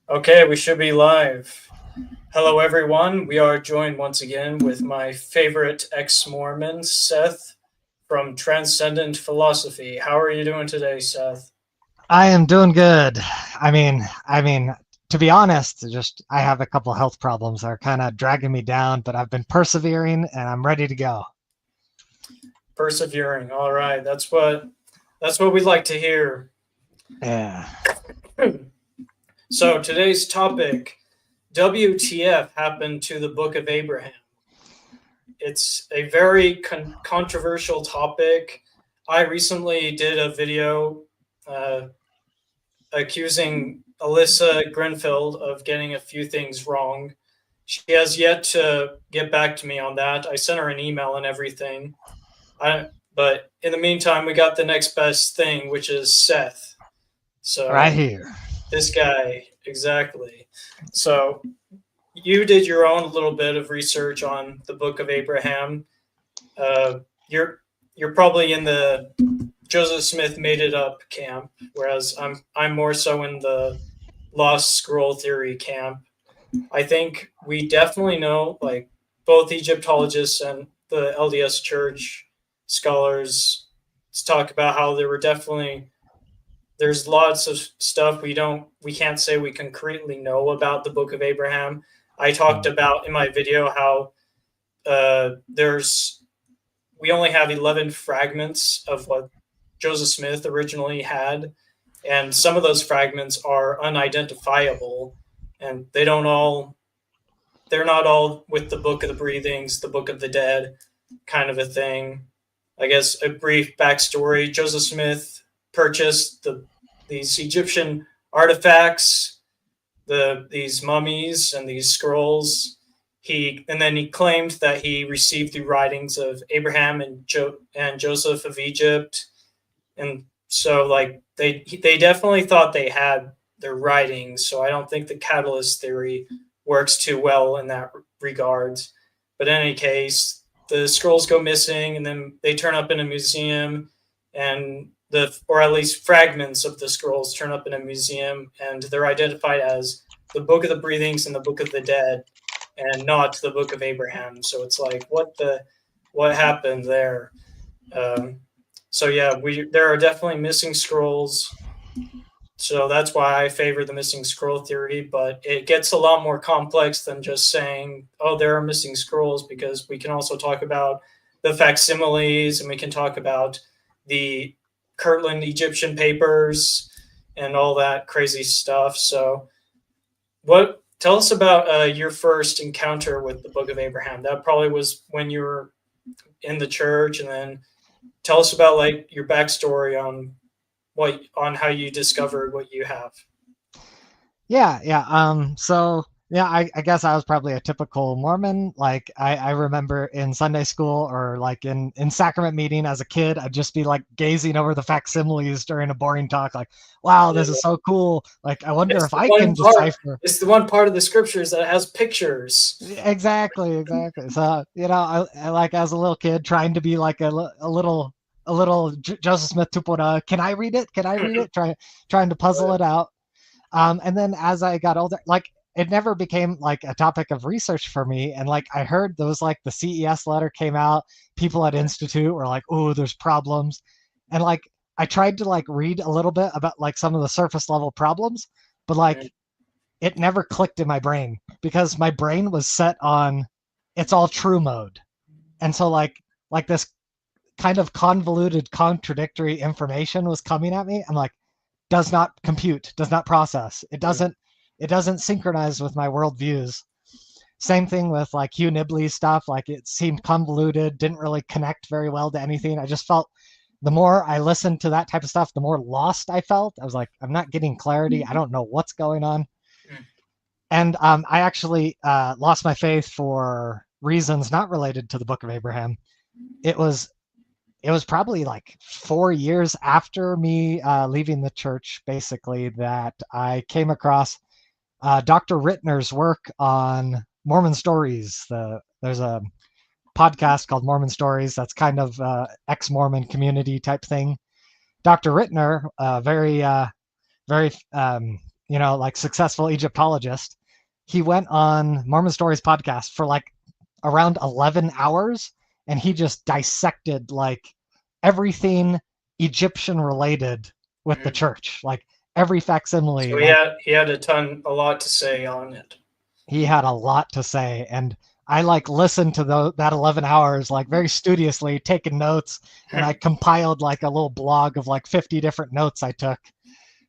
Okay, we should be live. Hello, everyone. We are joined once again with my favorite ex-Mormon, Seth, from Transcendent Philosophy. How are you doing today, Seth? I am doing good. I mean, to be honest, just I have a couple health problems that are kind of dragging me down, but I've been persevering and I'm ready to go. Persevering. All right, that's what we'd like to hear. Yeah. So today's topic, WTF happened to the Book of Abraham? It's a very controversial topic. I recently did a video uh, accusing Alyssa Grenfeld of getting a few things wrong. She has yet to get back to me on that. I sent her an email and everything. But in the meantime, we got the next best thing, which is Seth. Right So here. this guy, exactly. So you did your own little bit of research on the Book of Abraham. Uh, you're you're probably in the Joseph Smith made it up camp, whereas I'm more so in the lost scroll theory camp. I think we definitely know, like both Egyptologists and the LDS Church scholars talk about how there were definitely there's lots of stuff we can't say we concretely know about the Book of Abraham. I talked about in my video how there's we only have 11 fragments of what Joseph Smith originally had, and some of those fragments are unidentifiable, and they're not all with the Book of the Breathings, the Book of the Dead, kind of a thing. I guess a brief backstory: Joseph Smith purchased these Egyptian artifacts, these mummies and these scrolls. He claimed that he received the writings of Abraham and Joseph of Egypt, and so like they definitely thought they had their writings. So I don't think the catalyst theory works too well in that regards. But in any case, the scrolls go missing, and then they turn up in a museum, and or at least fragments of the scrolls turn up in a museum, and they're identified as the Book of the Breathings and the Book of the Dead, and not the Book of Abraham. So it's like, what happened there? Um, so yeah, we there are definitely missing scrolls. So that's why I favor the missing scroll theory, but it gets a lot more complex than just saying, oh, there are missing scrolls, because we can also talk about the facsimiles, and we can talk about the Kirtland Egyptian papers and all that crazy stuff. So what tell us about your first encounter with the Book of Abraham? That probably was when you were in the church, and then tell us about like your backstory on how you discovered what you have. Yeah. I guess I was probably a typical Mormon. Like I remember in Sunday school or like in sacrament meeting as a kid, I'd just be like gazing over the facsimiles during a boring talk, like, wow, this is Yeah. so cool. Like I wonder It's if the I one can part. decipher. It's the one part of the scriptures that has pictures. Exactly. So, I like as a little kid trying to be like a little Joseph Smith 2.0. Can I read it? Can I read it? Trying to puzzle it out. And then as I got older, like it never became like a topic of research for me. And like I heard those like the CES letter came out, people at Institute were like, oh, there's problems. And like I tried to like read a little bit about like some of the surface level problems, but like it never clicked in my brain because my brain was set on it's all true mode. And so like this kind of convoluted contradictory information was coming at me. I'm like, does not compute, does not process. It doesn't synchronize with my worldviews. Same thing with like Hugh Nibley's stuff. Like it seemed convoluted, didn't really connect very well to anything. I just felt the more I listened to that type of stuff, the more lost I felt. I was like, I'm not getting clarity. I don't know what's going on. And I actually lost my faith for reasons not related to the Book of Abraham. It was it was probably like 4 years after me leaving the church, basically, that I came across Dr. Rittner's work on Mormon stories. There's a podcast called Mormon Stories that's kind of ex-Mormon community type thing. Dr. Rittner, very like successful Egyptologist. He went on Mormon Stories podcast for like around 11 hours, and he just dissected like everything Egyptian related with the church, like every facsimile. So Like he had a lot to say on it. he had a lot to say, and I like listened to that 11 hours like very studiously, taking notes, and I compiled like a little blog of like 50 different notes I took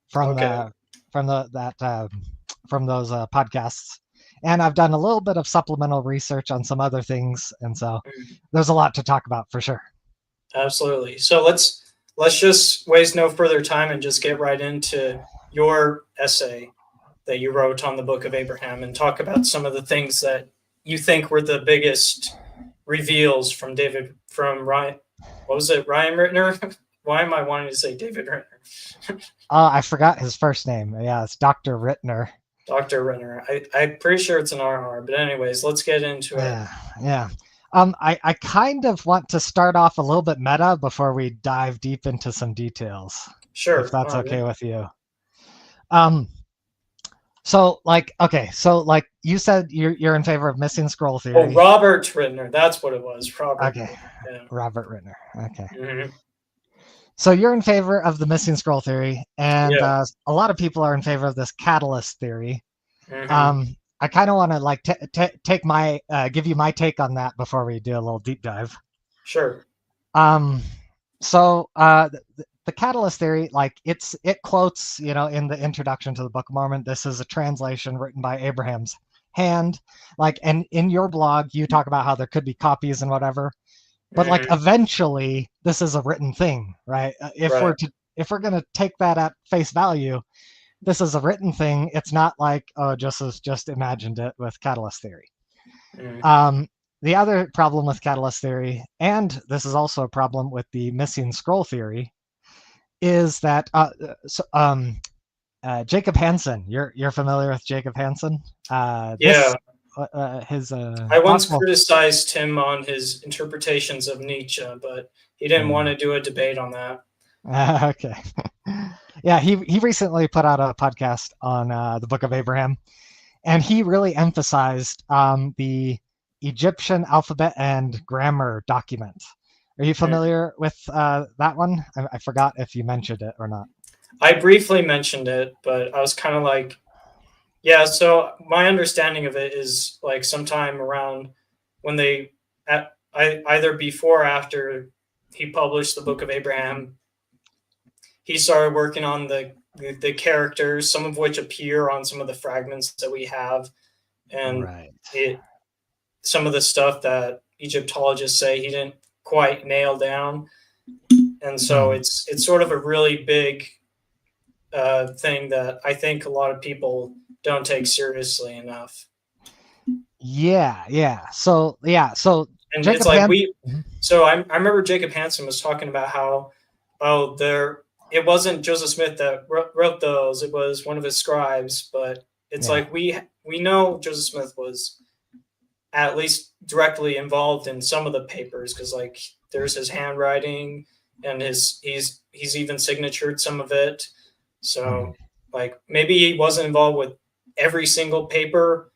from Okay. from those podcasts. And I've done a little bit of supplemental research on some other things, and so there's a lot to talk about for sure. Absolutely. So let's just waste no further time and just get right into your essay that you wrote on the Book of Abraham and talk about some of the things that you think were the biggest reveals from Ryan. What was it? Ryan Rittner? Why am I wanting to say David Rittner? I forgot his first name. Yeah, it's Dr. Rittner. Dr. Rittner. I'm pretty sure it's an RR, but anyways, let's get into it. Yeah. I kind of want to start off a little bit meta before we dive deep into some details. Sure. If that's okay with you. So like you said you're in favor of missing scroll theory. Oh, Robert Rittner. That's what it was. Robert. Okay. Yeah. Robert Rittner. Okay. Mm-hmm. So you're in favor of the missing scroll theory, and a lot of people are in favor of this catalyst theory. Mm-hmm. I kind of want to like take my give you my take on that before we do a little deep dive. Sure. So the catalyst theory, like it quotes, in the introduction to the Book of Mormon, this is a translation written by Abraham's hand. Like, and in your blog, you talk about how there could be copies and whatever. But like eventually this is a written thing, right? If we're going to take that at face value, this is a written thing. It's not like, oh, just imagined it with catalyst theory. The other problem with catalyst theory, and this is also a problem with the missing scroll theory, is that Jacob Hansen, you're familiar with Jacob Hansen? Yeah. His I once criticized him on his interpretations of Nietzsche, but he didn't want to do a debate on that. Okay. Yeah, he recently put out a podcast on the Book of Abraham, and he really emphasized the Egyptian alphabet and grammar document. Are you familiar with that one? I forgot if you mentioned it or not. I briefly mentioned it, but I was kind of like, yeah, so my understanding of it is like sometime around when either before or after he published the Book of Abraham, he started working on the characters, some of which appear on some of the fragments that we have. And some of the stuff that Egyptologists say he didn't quite nail down. And so it's sort of a really big thing that I think a lot of people don't take seriously enough. Yeah. So and Jacob it's like so I remember Jacob Hansen was talking about how it wasn't Joseph Smith that wrote those, it was one of his scribes, but it's like we know Joseph Smith was at least directly involved in some of the papers, because like there's his handwriting and he's even signatured some of it. So like maybe he wasn't involved with every single paper,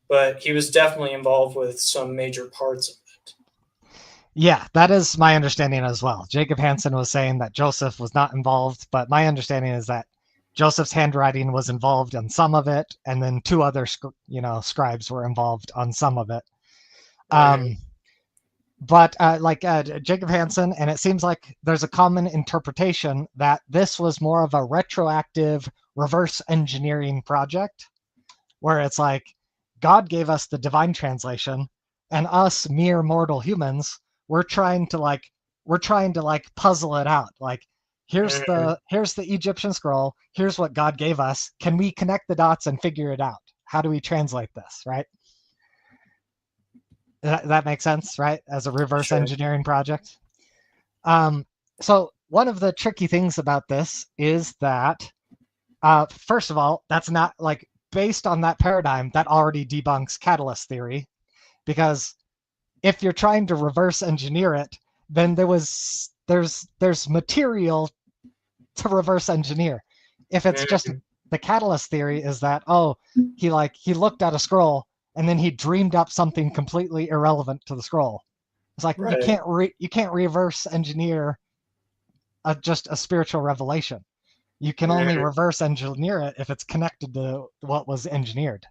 but he was definitely involved with some major parts of it. Yeah, that is my understanding as well. Jacob Hansen was saying that Joseph was not involved, but my understanding is that Joseph's handwriting was involved in some of it, and then two other scribes were involved on some of it. But Jacob Hansen, and it seems like there's a common interpretation that this was more of a retroactive reverse engineering project, where it's like God gave us the divine translation, and us mere mortal humans, we're trying to puzzle it out. Like, here's the Egyptian scroll, here's what God gave us. Can we connect the dots and figure it out? How do we translate this, right? That makes sense, right? As a reverse engineering project. So one of the tricky things about this is that, first of all, that's not like based on that paradigm that already debunks catalyst theory, because if you're trying to reverse engineer it, then there's material to reverse engineer. If it's the catalyst theory is that, he looked at a scroll and then he dreamed up something completely irrelevant to the scroll. It's like Right. you can't reverse engineer just a spiritual revelation. You can only reverse engineer it if it's connected to what it was engineered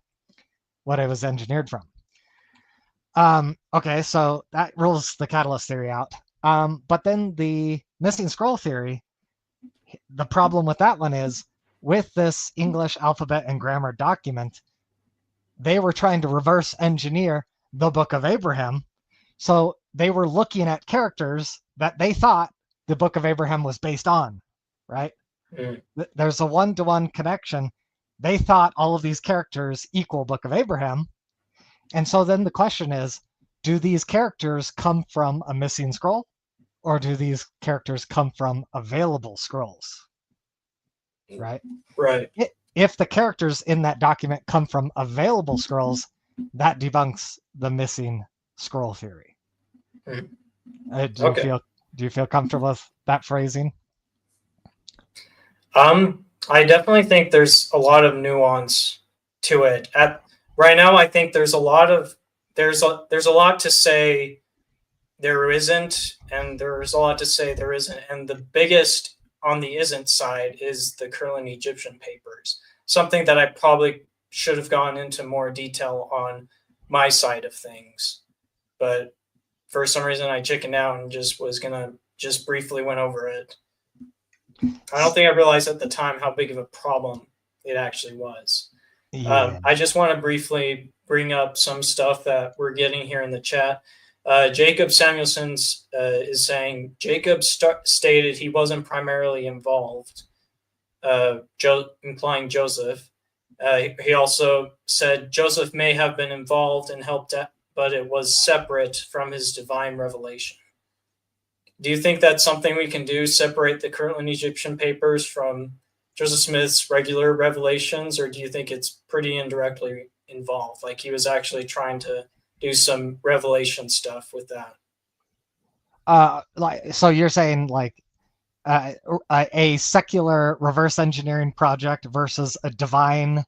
from. Okay, so that rules the catalyst theory out. But then the missing scroll theory, the problem with that one is, with this English alphabet and grammar document, they were trying to reverse engineer the Book of Abraham. So they were looking at characters that they thought the Book of Abraham was based on, right? Mm. There's a one-to-one connection. They thought all of these characters equal Book of Abraham. And so then the question is, do these characters come from a missing scroll, or do these characters come from available scrolls? Right? Right. If the characters in that document come from available scrolls, that debunks the missing scroll theory. Okay. Do you feel comfortable with that phrasing? I definitely think there's a lot of nuance to it. Right now, I think there's a lot to say there isn't, and there's a lot to say there isn't. And the biggest on the isn't side is the Curlin Egyptian papers, something that I probably should have gone into more detail on my side of things. But for some reason, I chickened out and just was going to just briefly went over it. I don't think I realized at the time how big of a problem it actually was. Yeah. I just want to briefly bring up some stuff that we're getting here in the chat. Jacob Samuelson is saying Jacob stated he wasn't primarily involved, implying Joseph. He also said Joseph may have been involved and helped out, but it was separate from his divine revelation. Do you think that's something we can do, separate the Curlin Egyptian papers from Joseph Smith's regular revelations, or do you think it's pretty indirectly involved? Like he was actually trying to do some revelation stuff with that. So you're saying like a secular reverse engineering project versus a divine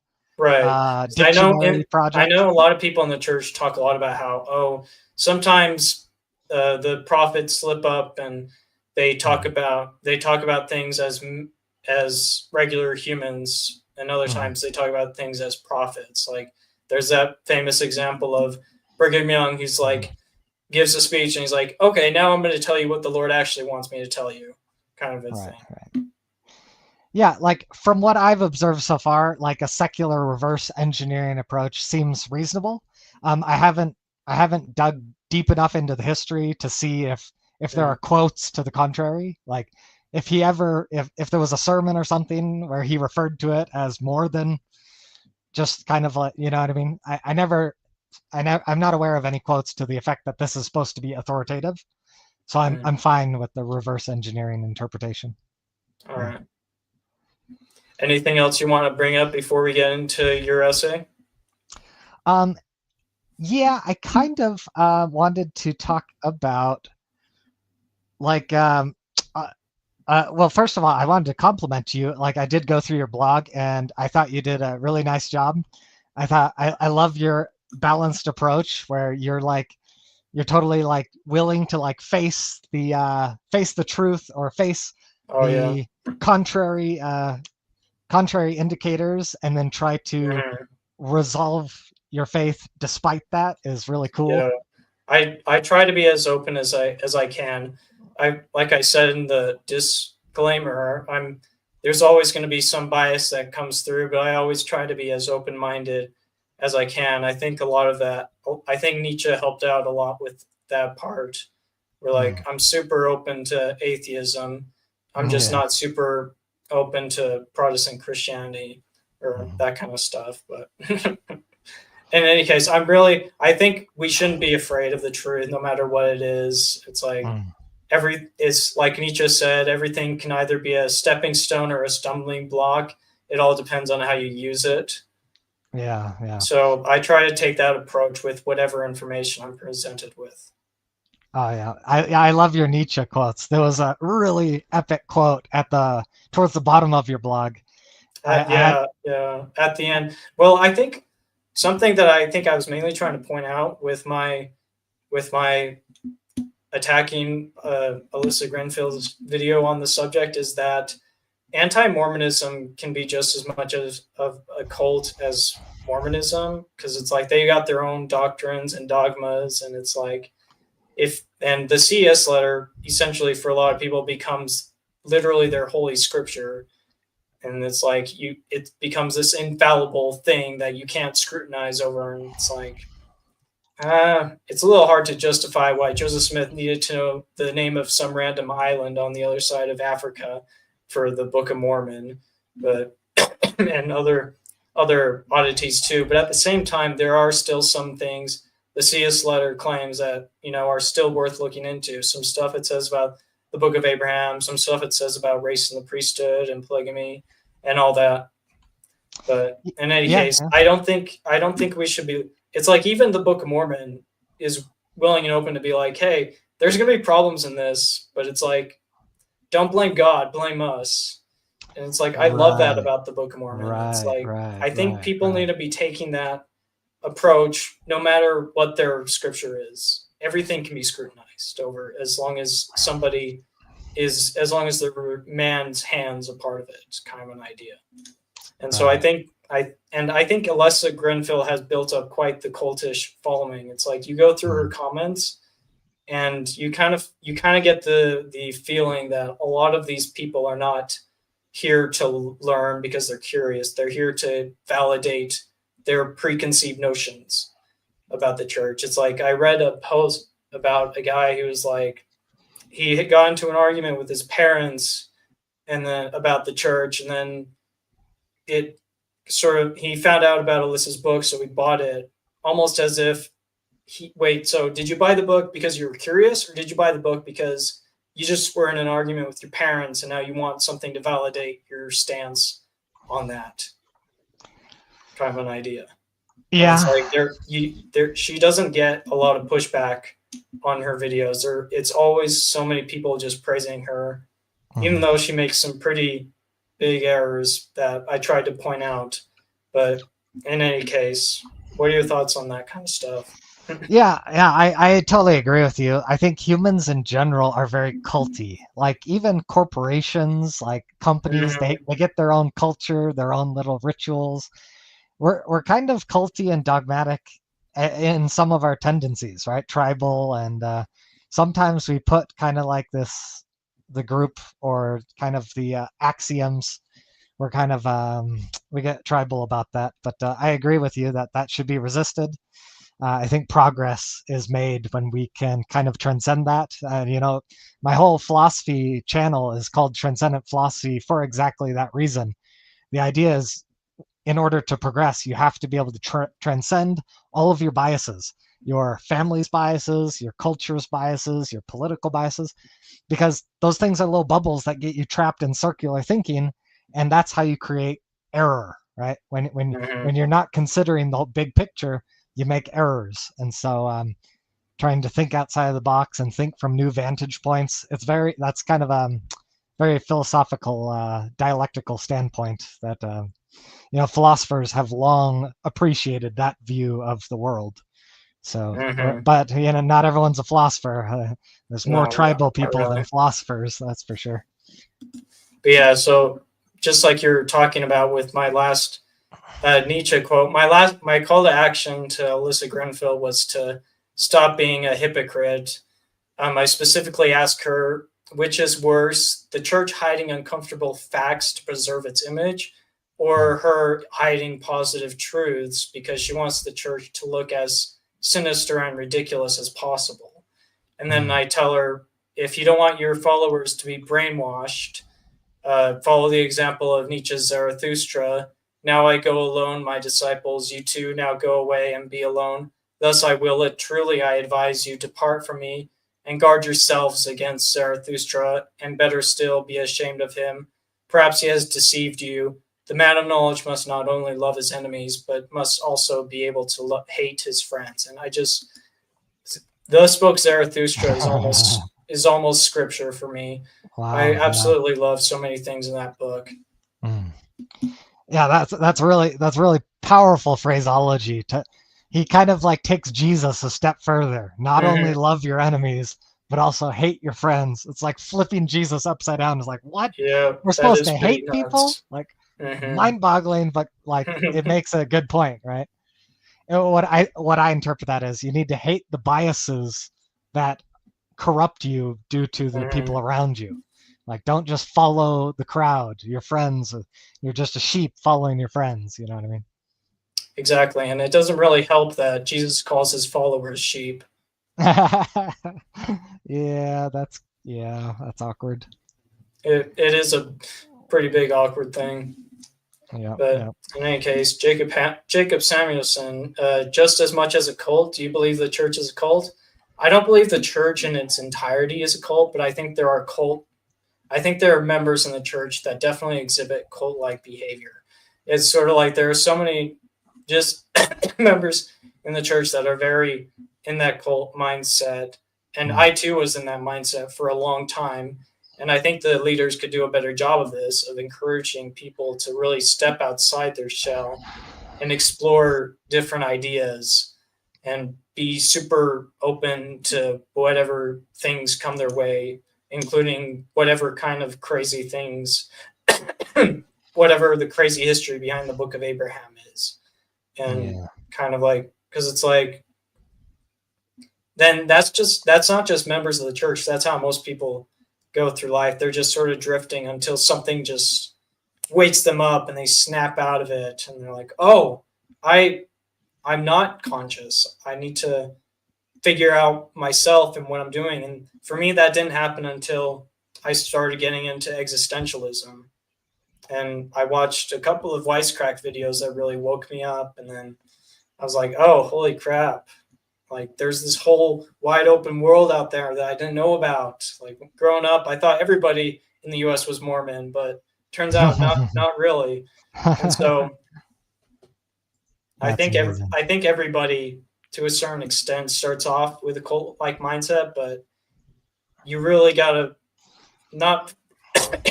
dictionary project? I know a lot of people in the church talk a lot about how, sometimes the prophets slip up and they talk about things as regular humans, and other times they talk about things as prophets. Like there's that famous example of Brigham Young. He's like, gives a speech and he's like, okay, now I'm going to tell you what the Lord actually wants me to tell you, kind of a thing. Right. Yeah, like from what I've observed so far, like a secular reverse engineering approach seems reasonable. I haven't dug deep enough into the history to see if there are quotes to the contrary. Like if there was a sermon or something where he referred to it as more than just kind of like, you know what I mean? I'm not aware of any quotes to the effect that this is supposed to be authoritative. So I'm fine with the reverse engineering interpretation. All right. Anything else you want to bring up before we get into your essay? Yeah, I kind of wanted to talk about like well, first of all, I wanted to compliment you. Like I did go through your blog and I thought you did a really nice job. I love your balanced approach where you're totally like willing to like face the truth or face contrary indicators and then try to resolve your faith despite that is really cool. Yeah. I try to be as open as I can. Like I said in the disclaimer, there's always going to be some bias that comes through, but I always try to be as open-minded as I can. I think I think Nietzsche helped out a lot with that part. Where like I'm super open to atheism. I'm just not super open to Protestant Christianity or that kind of stuff. But in any case, I think we shouldn't be afraid of the truth, no matter what it is. It's like it's like Nietzsche said, everything can either be a stepping stone or a stumbling block. It all depends on how you use it. Yeah. So I try to take that approach with whatever information I'm presented with. Oh yeah, I love your Nietzsche quotes. There was a really epic quote towards the bottom of your blog, Yeah, yeah. At the end, well, I think something that I think I was mainly trying to point out with my attacking Alyssa Grenfield's video on the subject is that anti-Mormonism can be just as much of a cult as Mormonism, because it's like they got their own doctrines and dogmas, and it's like and the CS letter essentially for a lot of people becomes literally their holy scripture, and it's like it becomes this infallible thing that you can't scrutinize over, and it's like it's a little hard to justify why Joseph Smith needed to know the name of some random island on the other side of Africa for the Book of Mormon, but and other oddities too. But at the same time, there are still some things the CS letter claims that are still worth looking into. Some stuff it says about the Book of Abraham, some stuff it says about race in the priesthood and polygamy and all that. But in any case, I don't think we should be. It's like even the Book of Mormon is willing and open to be like, hey, there's going to be problems in this, but it's like, don't blame God, blame us. And it's like, I love that about the Book of Mormon. It's like, I think people need to be taking that approach no matter what their scripture is. Everything can be scrutinized over as long as the man's hands a part of it. It's kind of an idea. And so I think Alyssa Grenfield has built up quite the cultish following. It's like you go through her comments and you kind of get the feeling that a lot of these people are not here to learn because they're curious. They're here to validate their preconceived notions about the church. It's like I read a post about a guy who was like, he had got into an argument with his parents and then about the church, and then he found out about Alyssa's book, so he bought it almost as if so did you buy the book because you were curious, or did you buy the book because you just were in an argument with your parents and now you want something to validate your stance on that kind of an idea? Yeah. It's like she doesn't get a lot of pushback on her videos. It's always so many people just praising her, even though she makes some pretty big errors that I tried to point out. But in any case, what are your thoughts on that kind of stuff? Yeah, I totally agree with you. I think humans in general are very culty. Like even corporations, like companies, they get their own culture, their own little rituals. We're kind of culty and dogmatic in some of our tendencies, right? Tribal, and sometimes we put kind of like the group or kind of the axioms. We're kind of we get tribal about that, but I agree with you that should be resisted. I think progress is made when we can kind of transcend that. My whole philosophy channel is called Transcendent Philosophy for exactly that reason. The idea is, in order to progress, you have to be able to transcend all of your biases, your family's biases, your culture's biases, your political biases, because those things are little bubbles that get you trapped in circular thinking, and that's how you create error, right? When you're not considering the big picture, you make errors. And so trying to think outside of the box and think from new vantage points, that's kind of a very philosophical, dialectical standpoint that philosophers have long appreciated that view of the world. So, but not everyone's a philosopher. There's more tribal people than philosophers, that's for sure. But yeah, so just like you're talking about with my last Nietzsche quote, my call to action to Alyssa Grenfield was to stop being a hypocrite. I specifically asked her, which is worse, the church hiding uncomfortable facts to preserve its image, or her hiding positive truths because she wants the church to look as sinister and ridiculous as possible. And then I tell her, if you don't want your followers to be brainwashed, follow the example of Nietzsche's Zarathustra. Now I go alone, my disciples, you too now go away and be alone. Thus I will it, truly I advise you, depart from me and guard yourselves against Zarathustra, and better still, be ashamed of him. Perhaps he has deceived you. The man of knowledge must not only love his enemies, but must also be able to hate his friends. And thus spoke Zarathustra is almost scripture for me. Wow, I absolutely love so many things in that book. Yeah, that's really powerful phraseology. He kind of like takes Jesus a step further. Not only Hmm. love your enemies, but also hate your friends. It's like flipping Jesus upside down. It's like, what? Yeah, We're that supposed is to pretty hate people? nuts. Like, Hmm. mind-boggling, but like it makes a good point, right? And what I interpret that as, you need to hate the biases that corrupt you due to the Hmm. people around you. Like, don't just follow the crowd, your friends. You're just a sheep following your friends. You know what I mean? Exactly, and it doesn't really help that Jesus calls his followers sheep. That's awkward. It is a pretty big awkward thing. Yeah, But yeah. in any case, Jacob Samuelson, just as much as a cult, do you believe the church is a cult? I don't believe the church in its entirety is a cult, but I think there are cult. I think there are members in the church that definitely exhibit cult-like behavior. It's sort of like there are so many just members in the church that are very in that cult mindset, and Mm. I too was in that mindset for a long time. And I think the leaders could do a better job of this, of encouraging people to really step outside their shell and explore different ideas and be super open to whatever things come their way, including whatever kind of crazy things, whatever the crazy history behind the Book of Abraham is. And Yeah. kind of like, because it's like, then that's not just members of the church. That's how most people go through life. They're just sort of drifting until something just wakes them up and they snap out of it and they're like, oh, I I'm not conscious. I need to figure out myself and what I'm doing. And for me, that didn't happen until I started getting into existentialism. And I watched a couple of Wisecrack videos that really woke me up. And then I was like, oh, holy crap. Like, there's this whole wide open world out there that I didn't know about. Like, growing up, I thought everybody in the US was Mormon, but turns out not really. And so That's amazing. I think everybody to a certain extent starts off with a cult like mindset, but you really gotta not.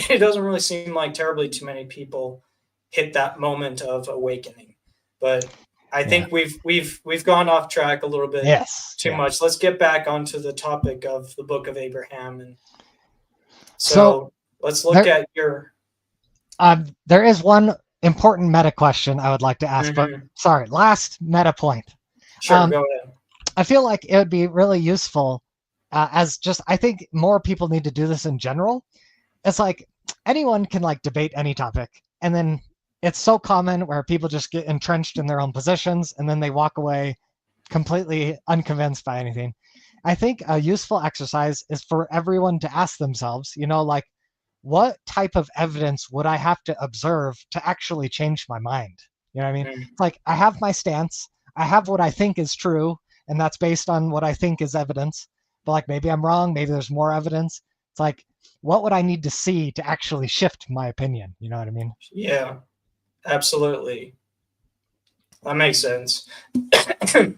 It doesn't really seem like terribly too many people hit that moment of awakening, but I Yeah. think we've gone off track a little bit Yes. too Yeah. much. Let's get back onto the topic of the Book of Abraham, and So so let's look there, at your. there is one important meta question I would like to ask, but Mhm. sorry, last meta point. Sure, Um, go ahead. I feel like it would be really useful, as just, I think more people need to do this in general. It's like anyone can like debate any topic, and then it's so common where people just get entrenched in their own positions and then they walk away completely unconvinced by anything. I think a useful exercise is for everyone to ask themselves, like, what type of evidence would I have to observe to actually change my mind? You know what I mean? Mm, It's like, I have my stance, I have what I think is true, and that's based on what I think is evidence. But like, maybe I'm wrong, maybe there's more evidence. It's like, what would I need to see to actually shift my opinion? You know what I mean? yeah, absolutely. That makes sense.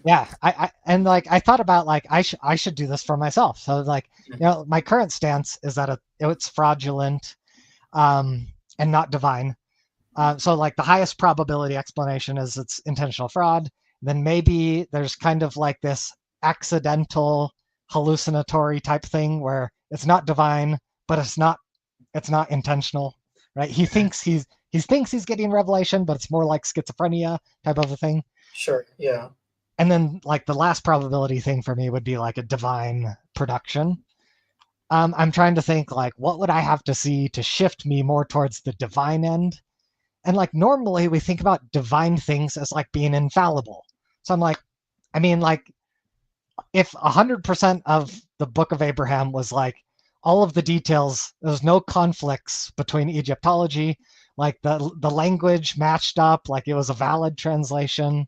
Yeah, and like I thought about like I should do this for myself. So like, my current stance is that it's fraudulent, um, and not divine. So like the highest probability explanation is it's intentional fraud. Then maybe there's kind of like this accidental hallucinatory type thing where it's not divine, but it's not intentional, right? He thinks he's getting revelation, but it's more like schizophrenia type of a thing. Sure, yeah. And then like the last probability thing for me would be like a divine production. I'm trying to think like, what would I have to see to shift me more towards the divine end? And like normally we think about divine things as like being infallible. So I'm like, I mean, like, if 100% of the Book of Abraham was like all of the details, there's no conflicts between Egyptology, like the language matched up, like it was a valid translation.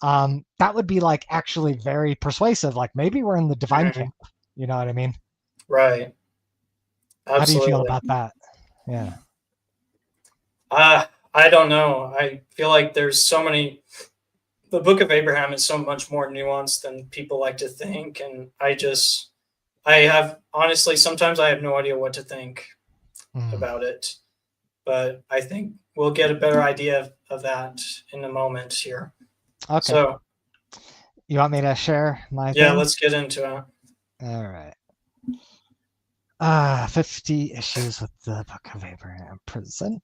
That would be like actually very persuasive. Like maybe we're in the divine Mhm. camp. You know what I mean? Right. How do you feel Absolutely. about that? Yeah. I don't know. I feel like there's so many. The Book of Abraham is so much more nuanced than people like to think, and I have honestly sometimes I have no idea what to think Mm. about it. But I think we'll get a better idea of that in a moment here. Okay. So you want me to share my yeah, thing? let's get into it. All right. 50 issues with the Book of Abraham. Present.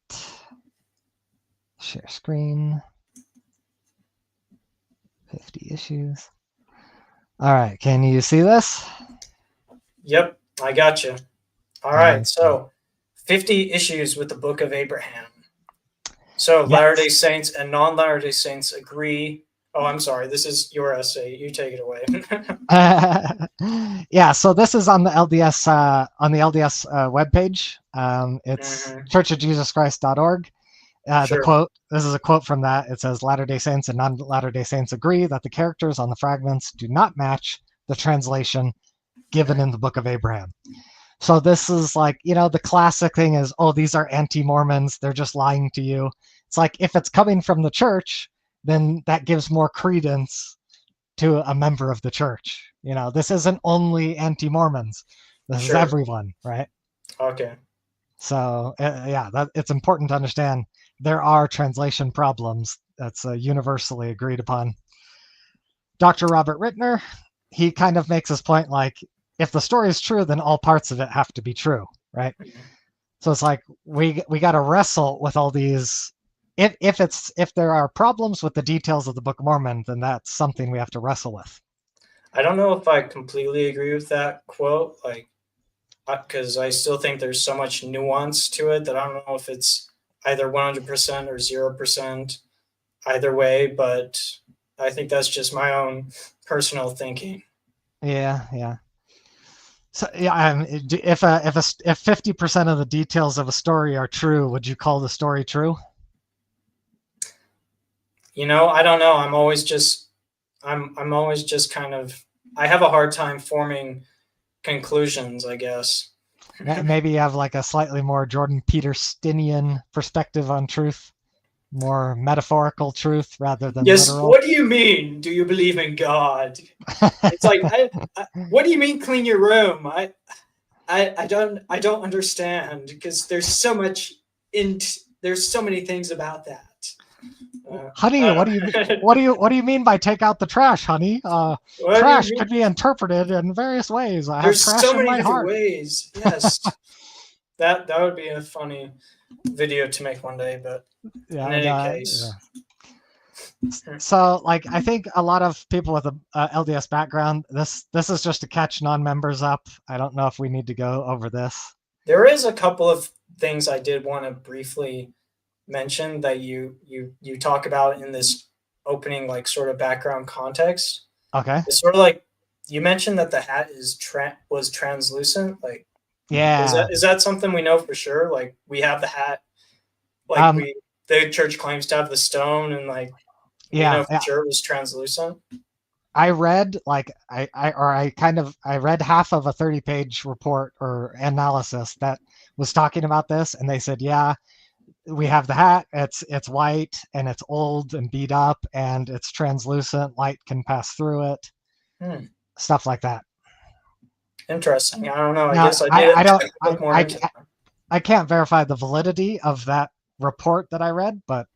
Share screen. 50 issues. All right. Can you see this? Yep, I got you. All right. So 50 issues with the Book of Abraham. So Yes. Latter-day Saints and non-Latter-day Saints agree. Oh, I'm sorry. This is your essay. You take it away. Yeah, so this is on the LDS webpage. It's churchofjesuschrist.org. The Sure. quote, this is a quote from that. It says, Latter-day Saints and non-Latter-day Saints agree that the characters on the fragments do not match the translation given in the Book of Abraham. So this is like, the classic thing is, oh, these are anti-Mormons. They're just lying to you. It's like, if it's coming from the church, then that gives more credence to a member of the church. This isn't only anti-Mormons. This is everyone, right? Okay. So it's important to understand there are translation problems. That's universally agreed upon. Dr. Robert Rittner, he kind of makes his point like, if the story is true, then all parts of it have to be true, right? So it's like we got to wrestle with all these. If there are problems with the details of the Book of Mormon, then that's something we have to wrestle with. I don't know if I completely agree with that quote, like, because I still think there's so much nuance to it that I don't know if it's either 100% or 0% either way, but I think that's just my own personal thinking. Yeah. So yeah, if 50% of the details of a story are true, would you call the story true? I don't know. I'm always just kind of, I have a hard time forming conclusions, I guess. Maybe you have like a slightly more Jordan Petersonian perspective on truth, more metaphorical truth rather than literal. What do you mean? Do you believe in God? It's like, what do you mean clean your room? I don't understand, because there's so many things about that. Honey, what do you mean by take out the trash, honey? Trash could be interpreted in various ways. I have trash so many in my different heart. ways. Yes. that would be a funny video to make one day, but in any case. Yeah. So, like, I think a lot of people with a LDS background, this is just to catch non-members up. I don't know if we need to go over this. There is a couple of things I did want to briefly mention that you talk about in this opening, like, sort of background context. Okay. It's sort of like you mentioned that the hat was translucent. Like, yeah, is that something we know for sure? Like, we have the hat, like the church claims to have the stone, and like we know for sure it was translucent. I read I read half of a 30-page report or analysis that was talking about this, and they said, yeah, we have the hat. It's white and it's old and beat up and it's translucent. Light can pass through it. Stuff like that. Interesting. I don't know. I guess I did. I can't verify the validity of that report that I read, but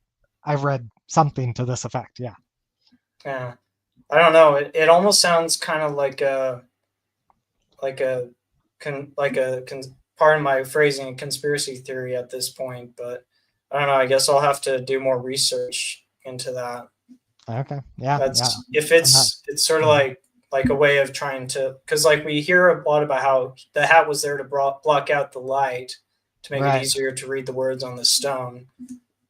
I read something to this effect. Yeah. Yeah. I don't know. It almost sounds kind of pardon my phrasing, a conspiracy theory at this point, but I don't know. I guess I'll have to do more research into that. Okay. Yeah. If it's sort of like a way of trying to, because like we hear a lot about how the hat was there to block out the light to make it easier to read the words on the stone.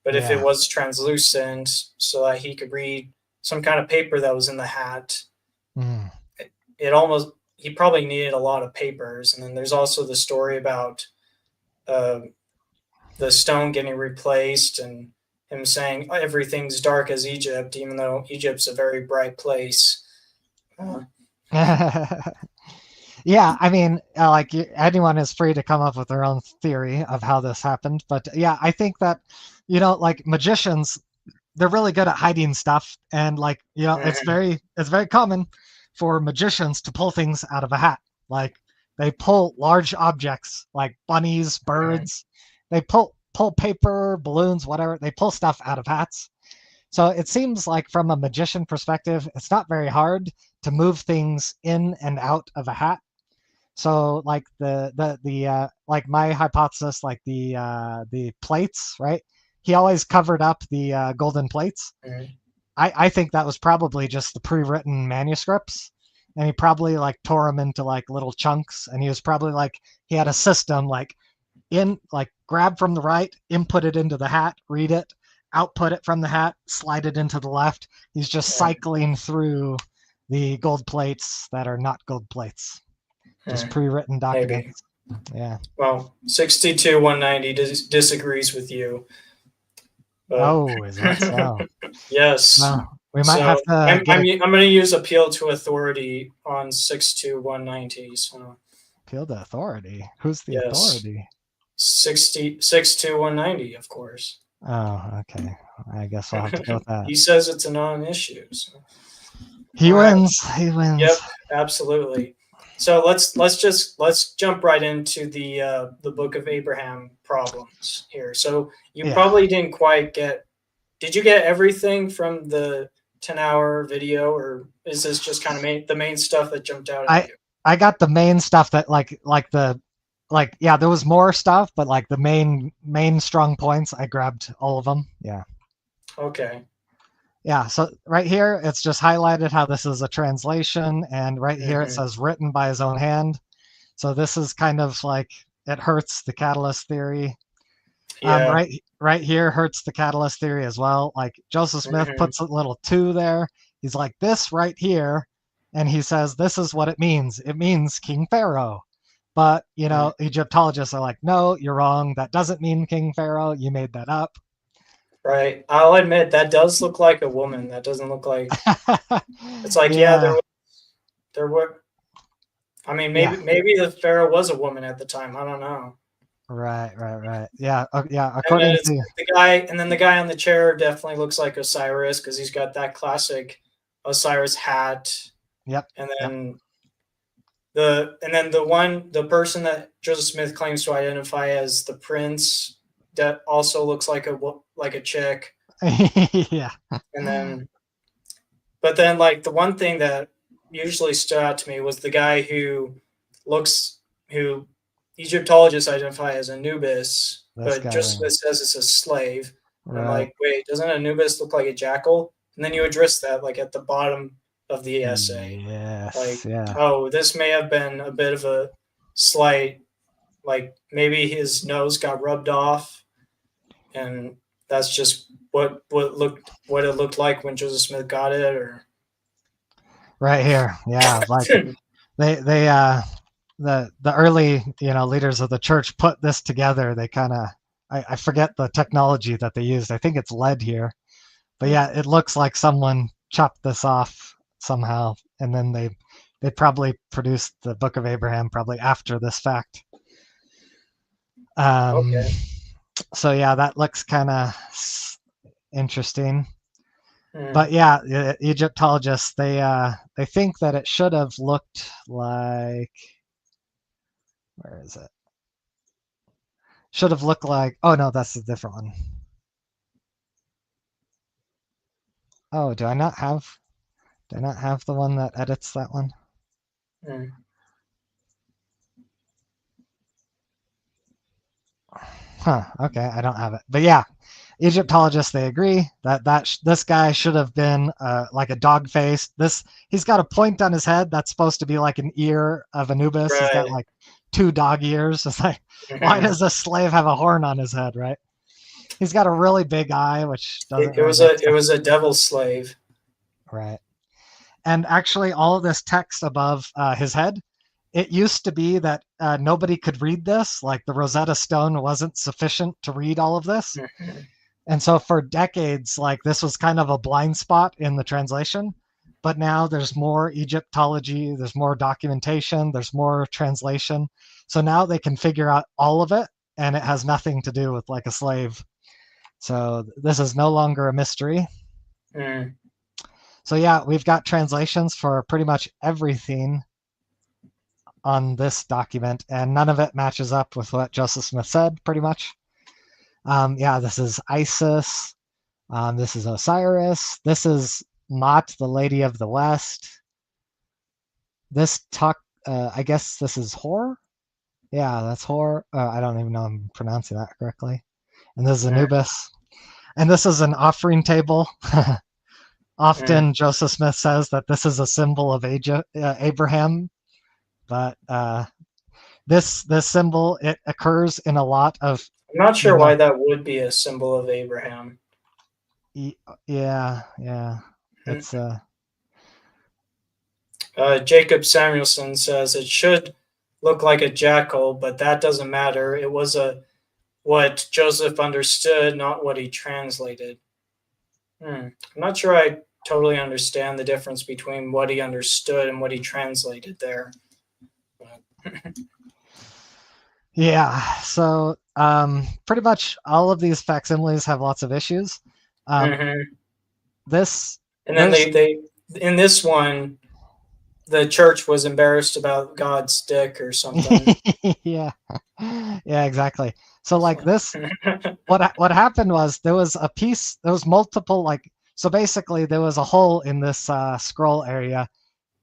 But if it was translucent so that he could read some kind of paper that was in the hat, he probably needed a lot of papers. And then there's also the story about the stone getting replaced and him saying everything's dark as Egypt, even though Egypt's a very bright place. Yeah, I mean, like, anyone is free to come up with their own theory of how this happened. But yeah, I think that, like, magicians, they're really good at hiding stuff. And like, it's very common for magicians to pull things out of a hat. Like, they pull large objects like bunnies, birds. They pull pull paper, balloons, whatever. They pull stuff out of hats. So it seems like from a magician perspective, it's not very hard to move things in and out of a hat. So like the like my hypothesis, like the plates, right? He always covered up the golden plates. Mhm. I think that was probably just the pre-written manuscripts, and he probably like tore them into like little chunks, and he was probably like he had a system like grab from the right, input it into the hat, read it, output it from the hat, slide it into the left. He's just Yeah. cycling through the gold plates that are not gold plates, just pre-written Maybe. documents. Yeah. Well, 62-190 disagrees with you. But Oh, is that so? yes. Well, we might So have to I'm get I'm, a I'm going to use appeal to authority on 62-190. So appeal to authority. Who's the yes, authority? 62-190, of course. Oh, okay. I guess we'll have to go with that. He says it's a non-issue. So. He All right. wins. He wins. Yep, absolutely. So let's jump right into the Book of Abraham problems here. So you Yeah. probably didn't quite get. Did you get everything from the 10-hour video, or is this just kind of the main stuff that jumped out at you? I got the main stuff that yeah, there was more stuff, but like the main strong points, I grabbed all of them. Yeah. Okay. Yeah, so right here it's just highlighted how this is a translation, and right here it Mm-hmm. says written by his own hand. So this is kind of like it hurts the catalyst theory. Yeah. Right here hurts the catalyst theory as well. Like Joseph Smith Mm-hmm. puts a little 2 there. He's like this right here, and he says this is what it means. It means King Pharaoh. But Egyptologists are like, no, you're wrong. That doesn't mean King Pharaoh. You made that up. Right. I'll admit that does look like a woman. That doesn't look like. It's like Yeah. there were. I mean, Yeah. maybe the pharaoh was a woman at the time. I don't know. Right. Yeah. Yeah. And then According it's to the guy on the chair definitely looks like Osiris because he's got that classic Osiris hat. Yep. And Yep. then the person that Joseph Smith claims to identify as the prince that also looks like a chick. Yeah. But then like the one thing that usually stood out to me was the guy who Egyptologists identify as Anubis, This but guy. Joseph Smith says it's a slave. And I'm Right. like, wait, doesn't Anubis look like a jackal? And then you address that like at the bottom of the essay. Yes. Like, Yeah. oh, this may have been a bit of a slight, like maybe his nose got rubbed off, and that's just what it looked like when Joseph Smith got it, or Right here. Yeah. Like they the early leaders of the church put this together. They kind of I forget the technology that they used. I think it's lead here, but yeah, it looks like someone chopped this off somehow, and then they probably produced the Book of Abraham probably after this fact. okay. So yeah, that looks kind of interesting. Hmm. But yeah, Egyptologists they think that it should have looked like, where is it? Should have looked like, oh no, that's a different one. Oh, do I not have the one that edits that one? Hmm. Huh, okay, I don't have it. But yeah, Egyptologists, they agree that this guy should have been like a dog face. He's got a point on his head that's supposed to be like an ear of Anubis. He's got Right. like 2 dog ears. It's like, why does a slave have a horn on his head, right? He's got a really big eye, which doesn't. It was a devil slave. Right. And actually, all of this text above his head, it used to be that nobody could read this. Like the Rosetta Stone wasn't sufficient to read all of this. Mm-hmm. And so for decades, like this was kind of a blind spot in the translation. But now there's more Egyptology, there's more documentation, there's more translation. So now they can figure out all of it, and it has nothing to do with like a slave. So this is no longer a mystery. Mm. So yeah, we've got translations for pretty much everything on this document, and none of it matches up with what Joseph Smith said, pretty much. Yeah, this is Isis. This is Osiris. This is Mot, the Lady of the West. I guess this is Hor. Yeah, that's Hor. I don't even know if I'm pronouncing that correctly. And this is Mm, Anubis. And this is an offering table. mm. Often Joseph Smith says that this is a symbol of Abraham, but this symbol, it occurs in a lot of, I'm not you sure know, why that would be a symbol of Abraham. yeah. Mm. It's Jacob Samuelson says it should look like a jackal, but that doesn't matter. It was a what Joseph understood, not what he translated. I'm not sure I totally understand the difference between what he understood and what he translated there. yeah. So pretty much all of these facsimiles have lots of issues. Um, Mm-hmm. this And then there's they in this one, the church was embarrassed about God's dick or something. yeah, yeah, exactly. So like this, what happened was there was a piece, there was multiple, like, so basically there was a hole in this scroll area,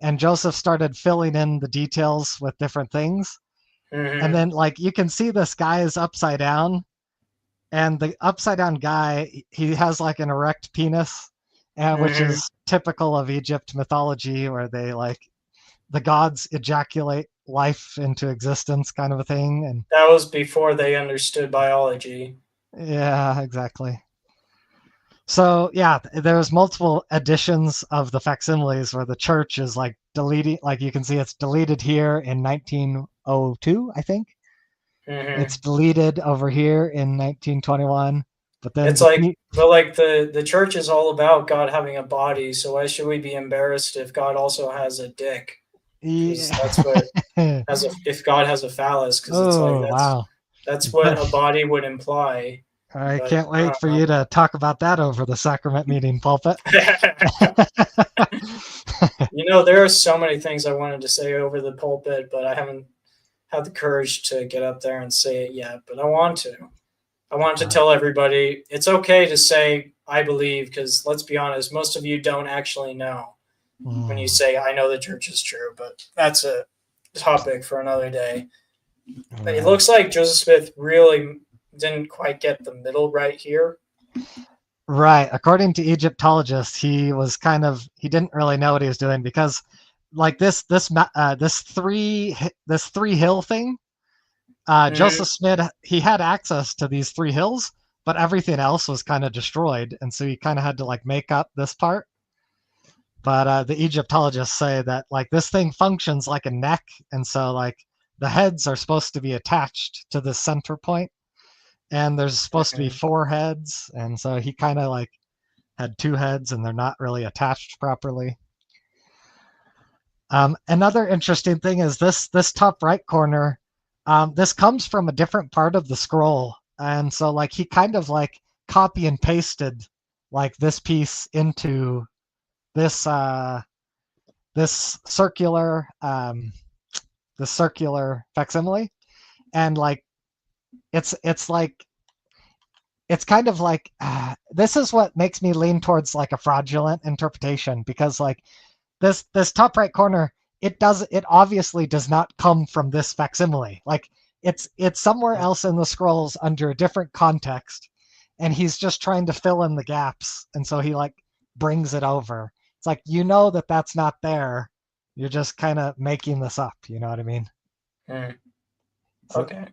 and Joseph started filling in the details with different things, and Mm-hmm. then like you can see this guy is upside down, and the upside down guy, he has like an erect penis, which Mm-hmm. is typical of Egypt mythology, where they like the gods ejaculate life into existence, kind of a thing. And That was before they understood biology. yeah, exactly. So yeah, there's multiple editions of the facsimiles where the church is like deleting, like you can see it's deleted here in 1902, I think. Mm-hmm. It's deleted over here in 1921, but then It's like, but like the church is all about God having a body, so why should we be embarrassed if God also has a dick? Because that's what yeah. has a if God has a phallus, because it's like Oh, wow. that's what But a body would imply. I But can't wait I for you to talk about that over the sacrament meeting pulpit. don't know. There are so many things I wanted to say over the pulpit, but I haven't had the courage to get up there and say it yet. But I want to. I want to tell everybody it's okay to say I believe, because let's be honest, most of you don't actually know when you Mm, say I know the church is true, but that's a topic for another day. But it right. looks like Joseph Smith really didn't quite get the middle right here. Right. According to Egyptologists, he didn't really know what he was doing, because like this three hill thing, Mm-hmm. Joseph Smith, he had access to these three hills, but everything else was kind of destroyed, and so he kind of had to like make up this part. But the Egyptologists say that like this thing functions like a neck, and so like the heads are supposed to be attached to the center point, and there's supposed to be Mm-hmm. four heads, and so he kind of like had two heads, and they're not really attached properly. Another interesting thing is this top right corner. This comes from a different part of the scroll, and so like he kind of like copy and pasted like this piece into this this circular this circular facsimile, and like it's like it's kind of like this is what makes me lean towards like a fraudulent interpretation, because like this top right corner, it obviously does not come from this facsimile. Like it's somewhere else in the scrolls under a different context, and he's just trying to fill in the gaps, and so he like brings it over. It's like, that that's not there, you're just kind of making this up, you know what I mean? Mm-hmm. So Okay.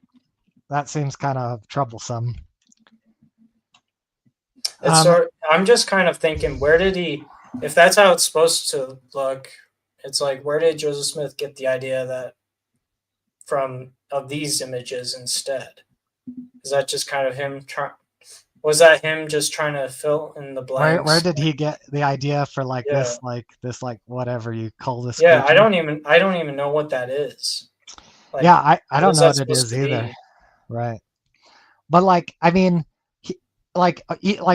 that seems kind of troublesome. It's um sort. I'm just kind of thinking, where did he? If that's how it's supposed to look, it's like, where did Joseph Smith get the idea that from of these images instead? Is that just kind of him trying? Was that him just trying to fill in the where blanks? did he get the idea for like Yeah, this like whatever you call this yeah. I creature? don't even. I don't even know what that is. Yeah, Like, I what don't is know that what it supposed is to either. be? Right. But like, I mean, like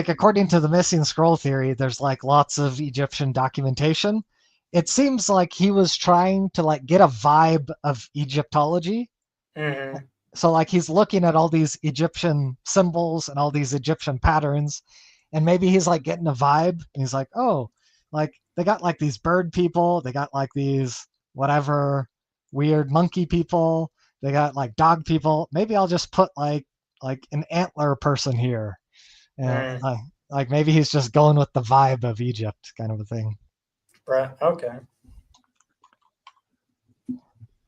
according to the missing scroll theory, there's like lots of Egyptian documentation. It seems like he was trying to like get a vibe of Egyptology, Mm-hmm. So like he's looking at all these Egyptian symbols and all these Egyptian patterns, and maybe he's like getting a vibe. And he's like, oh, like they got like these bird people, they got like these whatever weird monkey people, they got like dog people. Maybe I'll just put like an antler person here. You know, Mm, like maybe he's just going with the vibe of Egypt, kind of a thing. right. Okay.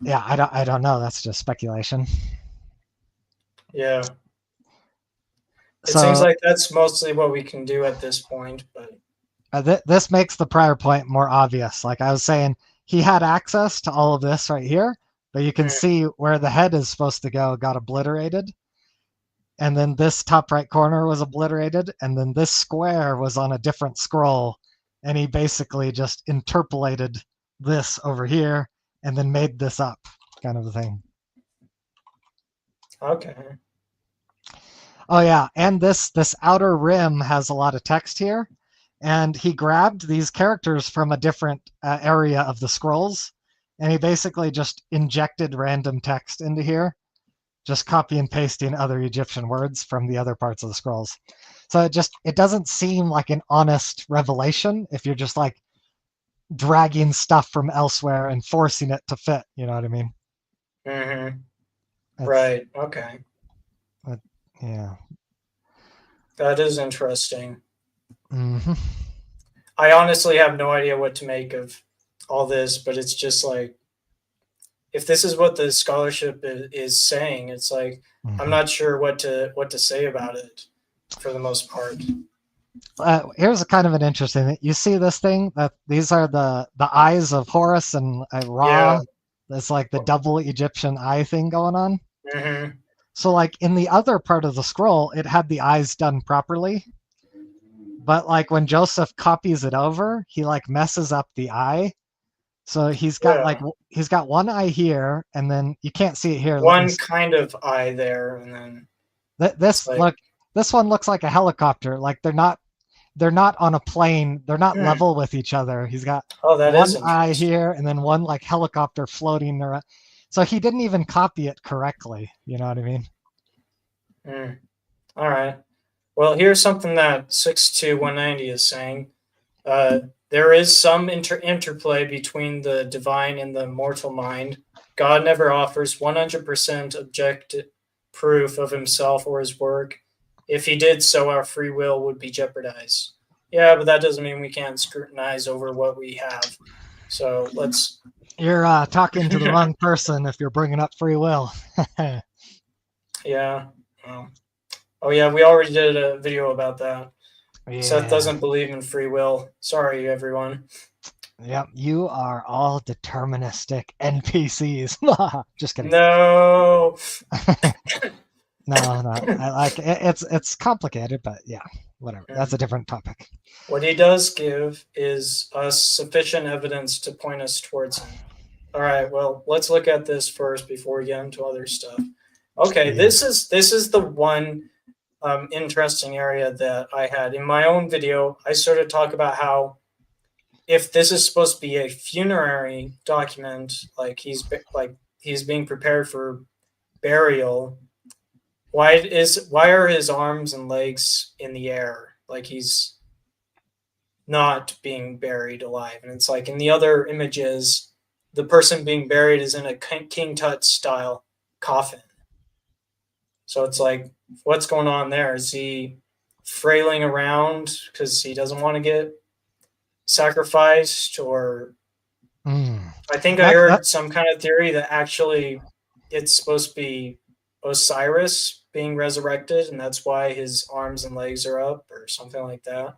Yeah, I don't know. That's just speculation. Yeah. It seems So like that's mostly what we can do at this point, but this makes the prior point more obvious. Like I was saying, he had access to all of this right here, but you can mm, see where the head is supposed to go got obliterated. And then this top right corner was obliterated. And then this square was on a different scroll. And he basically just interpolated this over here and then made this up, kind of a thing. okay. Oh yeah, and this outer rim has a lot of text here, and he grabbed these characters from a different area of the scrolls, and he basically just injected random text into here, just copy and pasting other Egyptian words from the other parts of the scrolls. So it doesn't seem like an honest revelation if you're just like dragging stuff from elsewhere and forcing it to fit. You know what I mean? Mm-hmm. It's Right. Okay. yeah. That is interesting. Hmm. I honestly have no idea what to make of all this, but it's just like if this is what the scholarship is saying, it's like I'm Hmm. not sure what to say about it for the most part. Here's a kind of an interesting thing. You see this thing that these are the eyes of Horus and Yeah. Ra. It's like the double Egyptian eye thing going on. Mm-hmm. So like in the other part of the scroll, it had the eyes done properly, but like when Joseph copies it over, he like messes up the eye. So Yeah. he's got one eye here, and then you can't see it here. Let me. One kind of eye there, and then it's This like, look. This one looks like a helicopter. Like they're not on a plane. They're not hmm. level with each other. He's got Oh, that is one eye interesting. here and then one like helicopter floating around. So he didn't even copy it correctly. You know what I mean? Mm. All right. Well, here's something that 62190 is saying. Uh, there is some interplay between the divine and the mortal mind. God never offers 100% objective proof of himself or his work. If he did so, our free will would be jeopardized. Yeah, but that doesn't mean we can't scrutinize over what we have. So let's. You're talking to the wrong person if you're bringing up free will. Yeah. Oh, yeah, we already did a video about that. Seth Yeah. doesn't believe in free will. Sorry, everyone. Yep. You are all deterministic NPCs. Just kidding. No. No, no. I like it, it's complicated, but yeah, whatever. That's a different topic. What he does give is us sufficient evidence to point us towards him. All right, well, let's look at this first before we get into other stuff. Okay, Yeah. this is the one interesting area that I had in my own video. I sort of talk about how if this is supposed to be a funerary document, like he's being prepared for burial, why are his arms and legs in the air like he's not being buried alive? And it's like in the other images, the person being buried is in a King Tut style coffin. So it's like, what's going on there? Is he frailing around because he doesn't want to get sacrificed? Or Mm. I think I That heard some kind of theory that actually it's supposed to be Osiris being resurrected, and that's why his arms and legs are up, or something like that.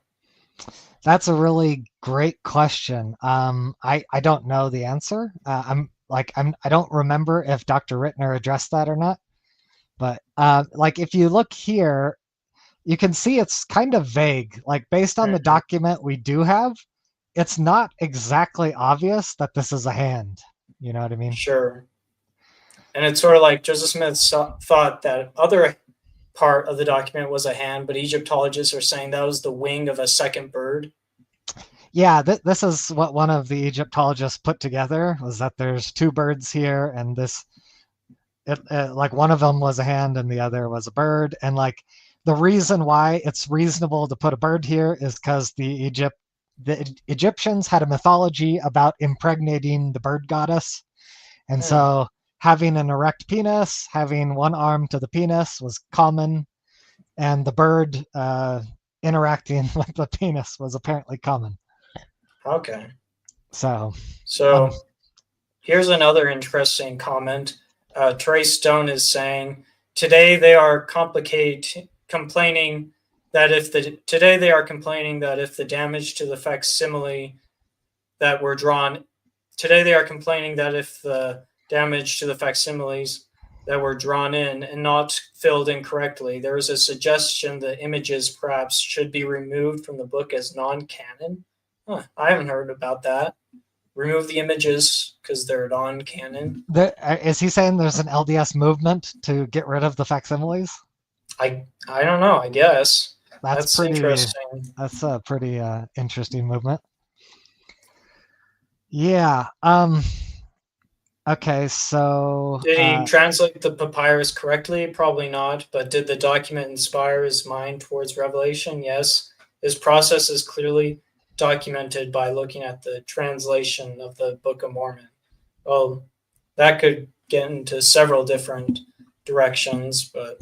that's a really great question. I don't know the answer. I don't remember if Dr. Rittner addressed that or not. But like if you look here, you can see it's kind of vague. Like based on the Mhm. document we do have, it's not exactly obvious that this is a hand. You know what I mean? Sure. And it's sort of like Joseph Smith thought that other part of the document was a hand, but Egyptologists are saying that was the wing of a second bird. Yeah, this is what one of the Egyptologists put together was that there's two birds here, and like one of them was a hand and the other was a bird, and like the reason why it's reasonable to put a bird here is because the Egyptians had a mythology about impregnating the bird goddess, and so having an erect penis, having one arm to the penis was common, and the bird interacting with the penis was apparently common. Okay. So here's another interesting comment. Trey Stone is saying, today they are complaining that if the damage to the facsimile that were drawn, today they are complaining that if the damage to the facsimiles that were drawn in and not filled in correctly, there is a suggestion the images perhaps should be removed from the book as non-canon. I haven't heard about that. Remove the images because they're non-canon. Is he saying there's an LDS movement to get rid of the facsimiles? I don't know. I guess that's pretty interesting. That's a pretty interesting movement. Yeah. Okay. So did he translate the papyrus correctly? Probably not. But did the document inspire his mind towards revelation? Yes. His process is clearly documented by looking at the translation of the Book of Mormon. Well, that could get into several different directions, but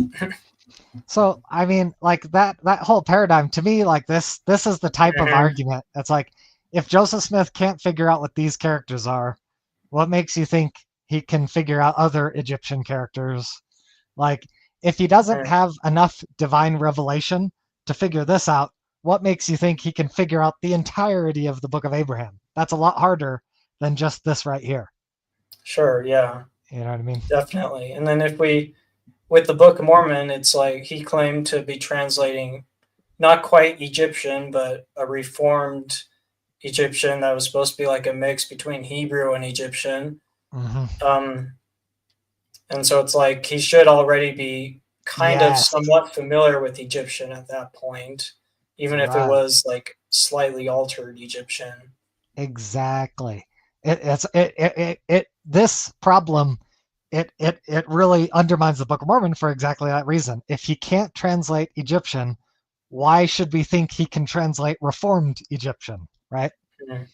so I mean, like that whole paradigm to me, like this is the type of argument. It's like, if Joseph Smith can't figure out what these characters are, what makes you think he can figure out other Egyptian characters? Like, if he doesn't have enough divine revelation to figure this out, what makes you think he can figure out the entirety of the Book of Abraham? That's a lot harder than just this right here. Sure, yeah. You know what I mean? Definitely. And then with the Book of Mormon, it's like he claimed to be translating not quite Egyptian, but a reformed Egyptian that was supposed to be like a mix between Hebrew and Egyptian. Mm-hmm. And so it's like he should already be kind of somewhat familiar with Egyptian at that point, even if it was like slightly altered Egyptian. Exactly. This problem, it really undermines the Book of Mormon for exactly that reason. If he can't translate Egyptian, why should we think he can translate Reformed Egyptian, right? Mm-hmm.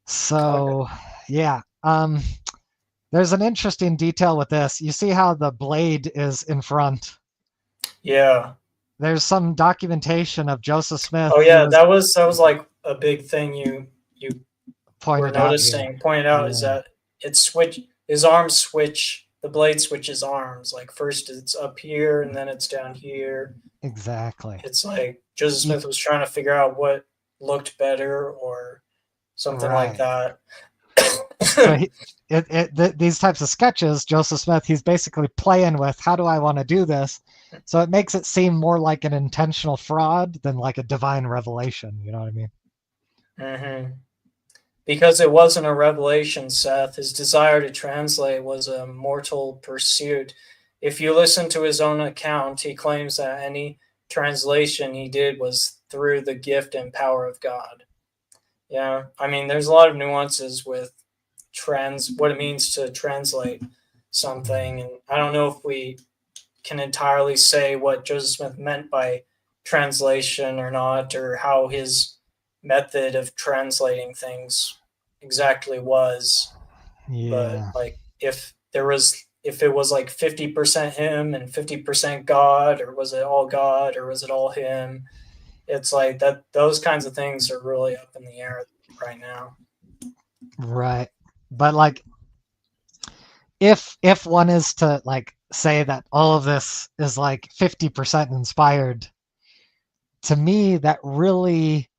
So, yeah. There's an interesting detail with this. You see how the blade is in front? Yeah. There's some documentation of Joseph Smith. Oh yeah, that was like a big thing you pointed out is that his arms switch, the blade switches arms. Like first it's up here and then it's down here. Exactly. It's like Joseph Smith was trying to figure out what looked better or something like that. So these types of sketches, Joseph Smith, he's basically playing with, how do I want to do this? So it makes it seem more like an intentional fraud than like a divine revelation. You know what I mean? Mm-hmm. Because it wasn't a revelation, Seth. His desire to translate was a mortal pursuit. If you listen to his own account, he claims that any translation he did was through the gift and power of God. Yeah, I mean, there's a lot of nuances with what it means to translate something, and I don't know if we can entirely say what Joseph Smith meant by translation or not, or how his method of translating things exactly was. Yeah. But like, if it was like 50% him and 50% God, or was it all God, or was it all him? It's like that. Those kinds of things are really up in the air right now. Right. But like, if one is to like say that all of this is like 50% inspired, to me that really,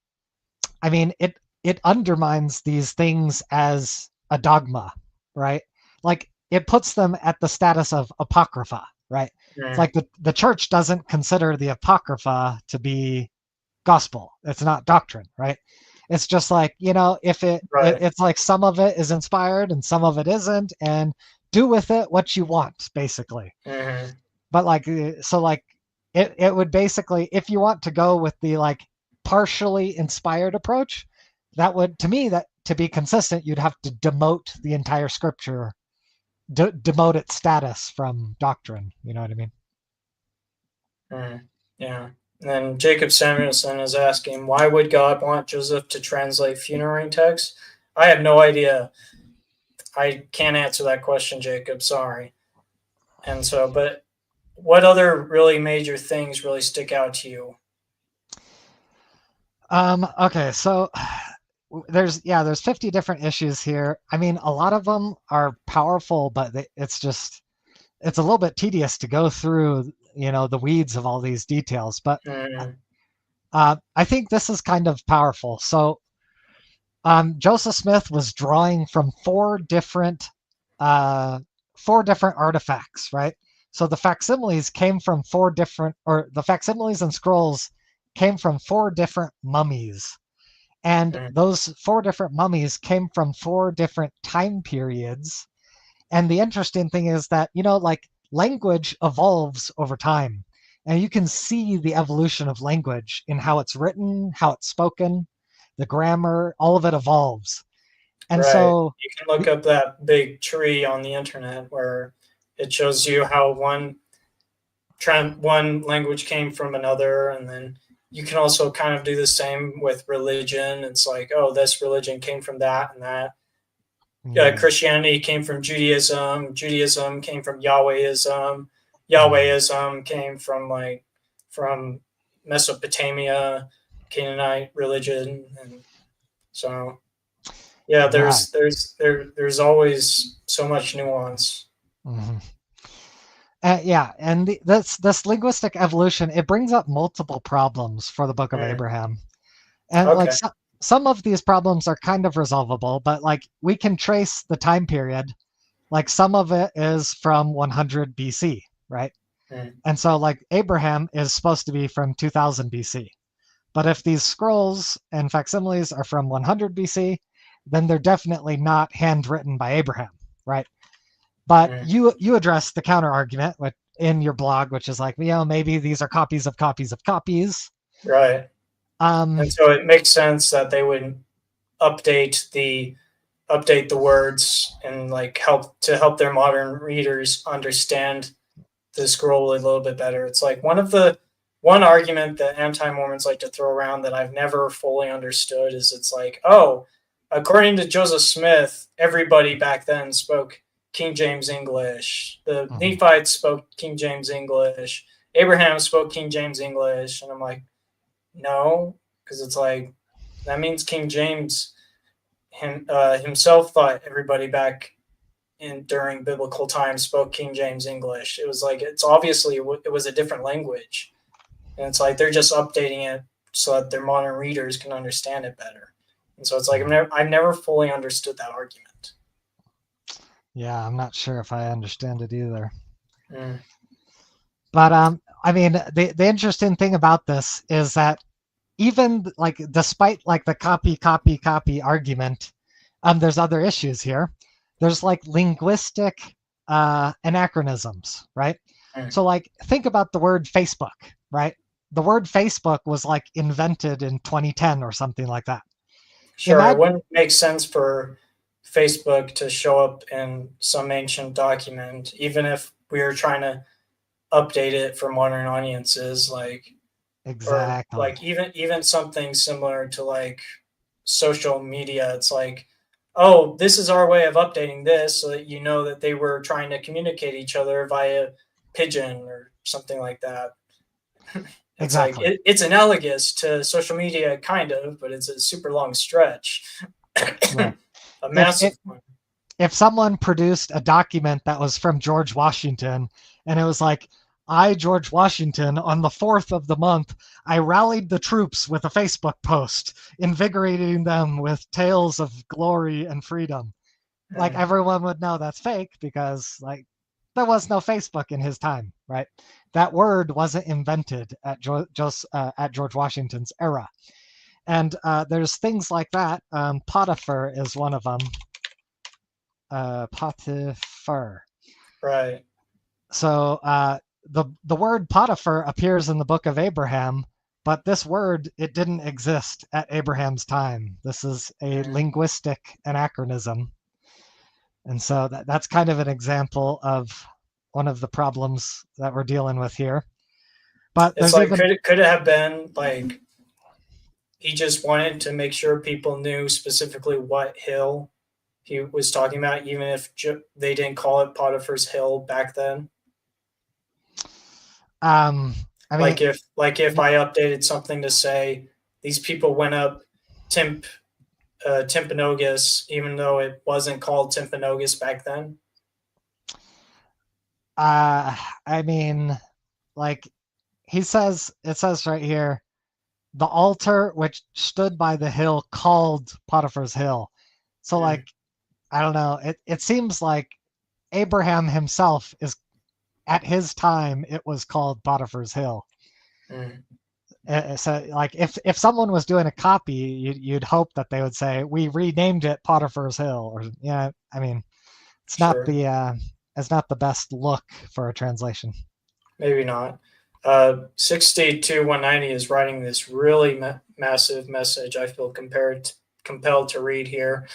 I mean, it undermines these things as a dogma, right? Like, it puts them at the status of apocrypha, right? It's like the church doesn't consider the apocrypha to be gospel. It's not doctrine, right? It's just like, if it's like some of it is inspired and some of it isn't, and do with it what you want, basically. Mm-hmm. But like, so like, it would basically, if you want to go with the like partially inspired approach, that would, to me, that to be consistent, you'd have to demote the entire scripture demote its status from doctrine. You know what I mean? Yeah. And then Jacob Samuelson is asking, why would God want Joseph to translate funerary texts? I have no idea. I can't answer that question, Jacob. Sorry. And so, but what other really major things really stick out to you? Okay, so there's 50 different issues here. I mean, a lot of them are powerful, but it's a little bit tedious to go through, the weeds of all these details. But Mm, I think this is kind of powerful. So Joseph Smith was drawing from uh, four different artifacts, right? So the facsimiles came from the facsimiles and scrolls came from four different mummies. And mm, those four different mummies came from four different time periods. And the interesting thing is that, like language evolves over time. And you can see the evolution of language in how it's written, how it's spoken, the grammar, all of it evolves. And right. so, You can look up that big tree on the internet where it shows you how one language came from another, and then you can also kind of do the same with religion. It's like, oh, this religion came from that and that. Christianity came from Judaism. Judaism came from Yahwehism. Yahwehism came from Mesopotamia, Canaanite religion, and so yeah, right. there's always so much nuance. hmm yeah, and this linguistic evolution, it brings up multiple problems for the Book of Mm, Abraham. And like okay. some of these problems are kind of resolvable, but like we can trace the time period. Like some of it is from 100 BC, right? Mm, And so like Abraham is supposed to be from 2000 BC. But if these scrolls and facsimiles are from 100 BC, then they're definitely not handwritten by Abraham, right? But mm, you address the counter argument in your blog, which is like, maybe these are copies of copies of copies. right. Um, And so it makes sense that they would update the update the words and like help their modern readers understand the scroll a little bit better. It's like one argument that anti-Mormons like to throw around that I've never fully understood is it's like, oh, according to Joseph Smith, everybody back then spoke King James English. The mhm, Nephites spoke King James English. Abraham spoke King James English, and I'm like, no, because it's like that means King James himself thought everybody back in during biblical times spoke King James English. It was like it's obviously it was a different language, and it's like they're just updating it so that their modern readers can understand it better. And so it's like mhm. I've never fully understood that argument. Yeah, I'm not sure if I understand it either. Mm, But I mean, the interesting thing about this is that even like despite like the copy argument, there's other issues here. There's like linguistic anachronisms, right? mm. So like think about the word Facebook, right? The word Facebook was like invented in 2010 or something like that. Sure, it Imagine wouldn't make sense for Facebook to show up in some ancient document, even if we were trying to update it for modern audiences, like or exactly, like even something similar to like social media. It's like, oh, this is our way of updating this, so that you know that they were trying to communicate each other via pigeon or something like that. It's like exactly. it's analogous to social media, kind of, but it's a super long stretch, Right. a If massive it one. if someone produced a document that was from George Washington and it was like, I, George Washington, on the 4th of the month, I rallied the troops with a Facebook post, invigorating them with tales of glory and freedom. Like Mm, everyone would know that's fake because like there was no Facebook in his time, right? That word wasn't invented at George Washington's era. And there's things like that. Potiphar is one of them. Potiphar. right. So the word Potiphar appears in the book of Abraham, but this word it didn't exist at Abraham's time. This is a Mm, linguistic anachronism. And so that's kind of an example of one of the problems that we're dealing with here. But It's there's like even could it have been like he just wanted to make sure people knew specifically what hill he was talking about, even if they didn't call it Potiphar's Hill back then. um I mean Like if I updated something to say these people went up Timp Timpanogos, even though it wasn't called Timpanogos back then. I mean, like it says right here, the altar which stood by the hill called Potiphar's Hill. So Mm, like I don't know, it seems like Abraham himself is at his time it was called Potiphar's Hill. mm, So like if someone was doing a copy, you'd hope that they would say we renamed it Potiphar's Hill, or yeah, I mean sure, it's not the best look for a translation. maybe not. 62-190 is writing this really massive message. I feel compelled to read here.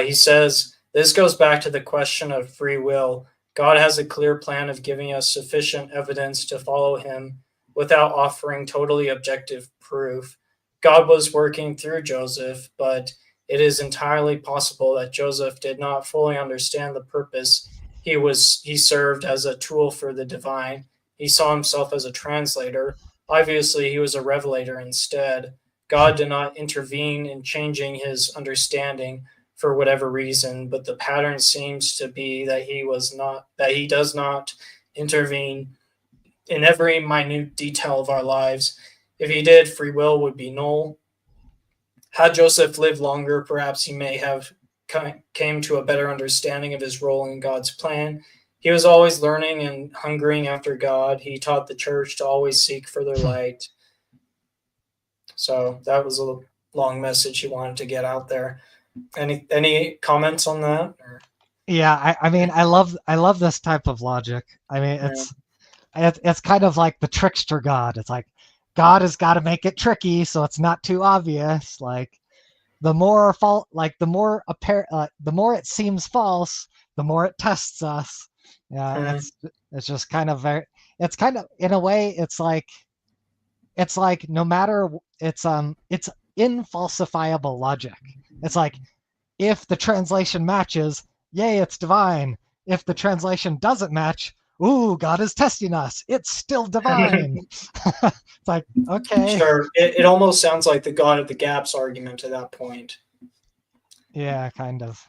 He says, this goes back to the question of free will. God has a clear plan of giving us sufficient evidence to follow him without offering totally objective proof. God was working through Joseph, but it is entirely possible that Joseph did not fully understand the purpose he served as a tool for the divine. He saw himself as a translator. Obviously, he was a revelator instead. God did not intervene in changing his understanding for whatever reason, but the pattern seems to be that he does not intervene in every minute detail of our lives. If he did, free will would be null. Had Joseph lived longer, perhaps he may have came to a better understanding of his role in God's plan. He was always learning and hungering after God. He taught the church to always seek further light. So that was a long message he wanted to get out there. Any comments on that? Or, Yeah, I mean I love this type of logic. I mean yeah. it's kind of like the trickster God. It's like God has got to make it tricky so it's not too obvious. Like the more like the more it seems false, the more it tests us. Yeah, Mm, it's just kind of very. It's kind of in a way, it's like no matter it's infalsifiable logic. It's like if the translation matches, yay, it's divine. If the translation doesn't match, ooh, God is testing us. It's still divine. It's like, okay. sure. It almost sounds like the God of the Gaps argument at that point. Yeah, kind of.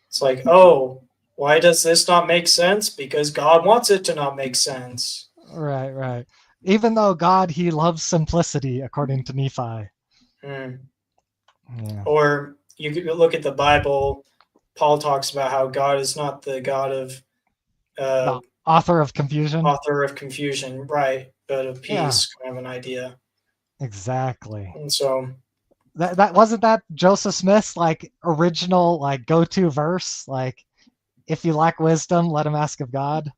It's like, oh, why does this not make sense? Because God wants it to not make sense. Right, right. Even though God, he loves simplicity, according to Nephi. Mm. Yeah. Or you could look at the Bible. Paul talks about how God is not the God of uh, The author of confusion. author of confusion, right? But of Yeah, peace, kind of an idea. exactly. And so, That wasn't that Joseph Smith's like original like go-to verse, like if you lack wisdom, let him ask of God.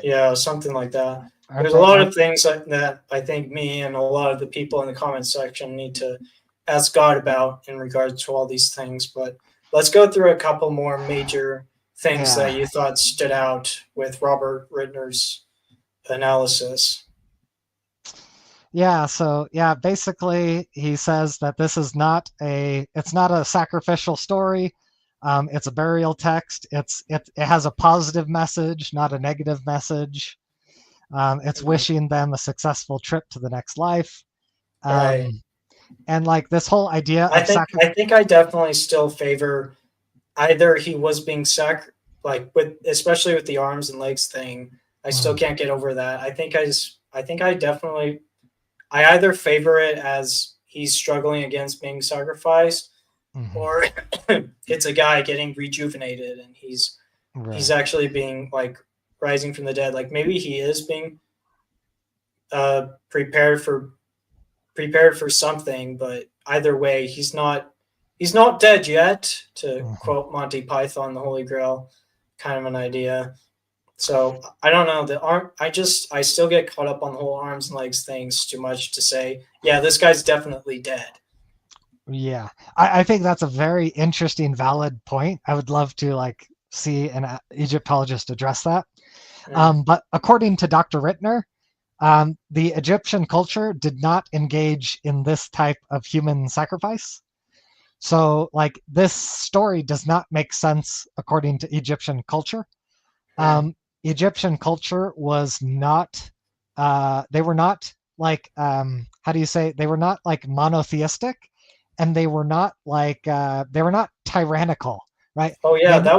yeah, something like that. Aren't There's a they? lot Aren't of things that I think me and a lot of the people in the comment section need to ask God about in regards to all these things. But let's go through a couple more major things that yeah. you thought stood out with Robert Rittner's analysis. Yeah, so yeah, basically he says that it's not a sacrificial story. It's a burial text. It has a positive message, not a negative message. It's wishing them a successful trip to the next life. Right. Um, and like this whole idea of I think I definitely still favor either he was being like with especially with the arms and legs thing. I still can't get over that. I think I definitely I either favor it as he's struggling against being sacrificed, or it's a guy getting rejuvenated and he's right. actually being like rising from the dead. Like maybe he is being uh, prepared for prepared for something, but either way, he's not dead yet. To Mhm. quote Monty Python, the Holy Grail, kind of an idea. So I don't know the arm. I still get caught up on the whole arms and legs things too much to say. Yeah, this guy's definitely dead. Yeah, I think that's a very interesting, valid point. I would love to like see an Egyptologist address that. Mm, But according to Dr. Rittner, the Egyptian culture did not engage in this type of human sacrifice. So, like, this story does not make sense according to Egyptian culture. mm. Egyptian culture was not, they were not like, how do you say, they were not like monotheistic, and they were not like, they were not tyrannical, right? Oh yeah, They,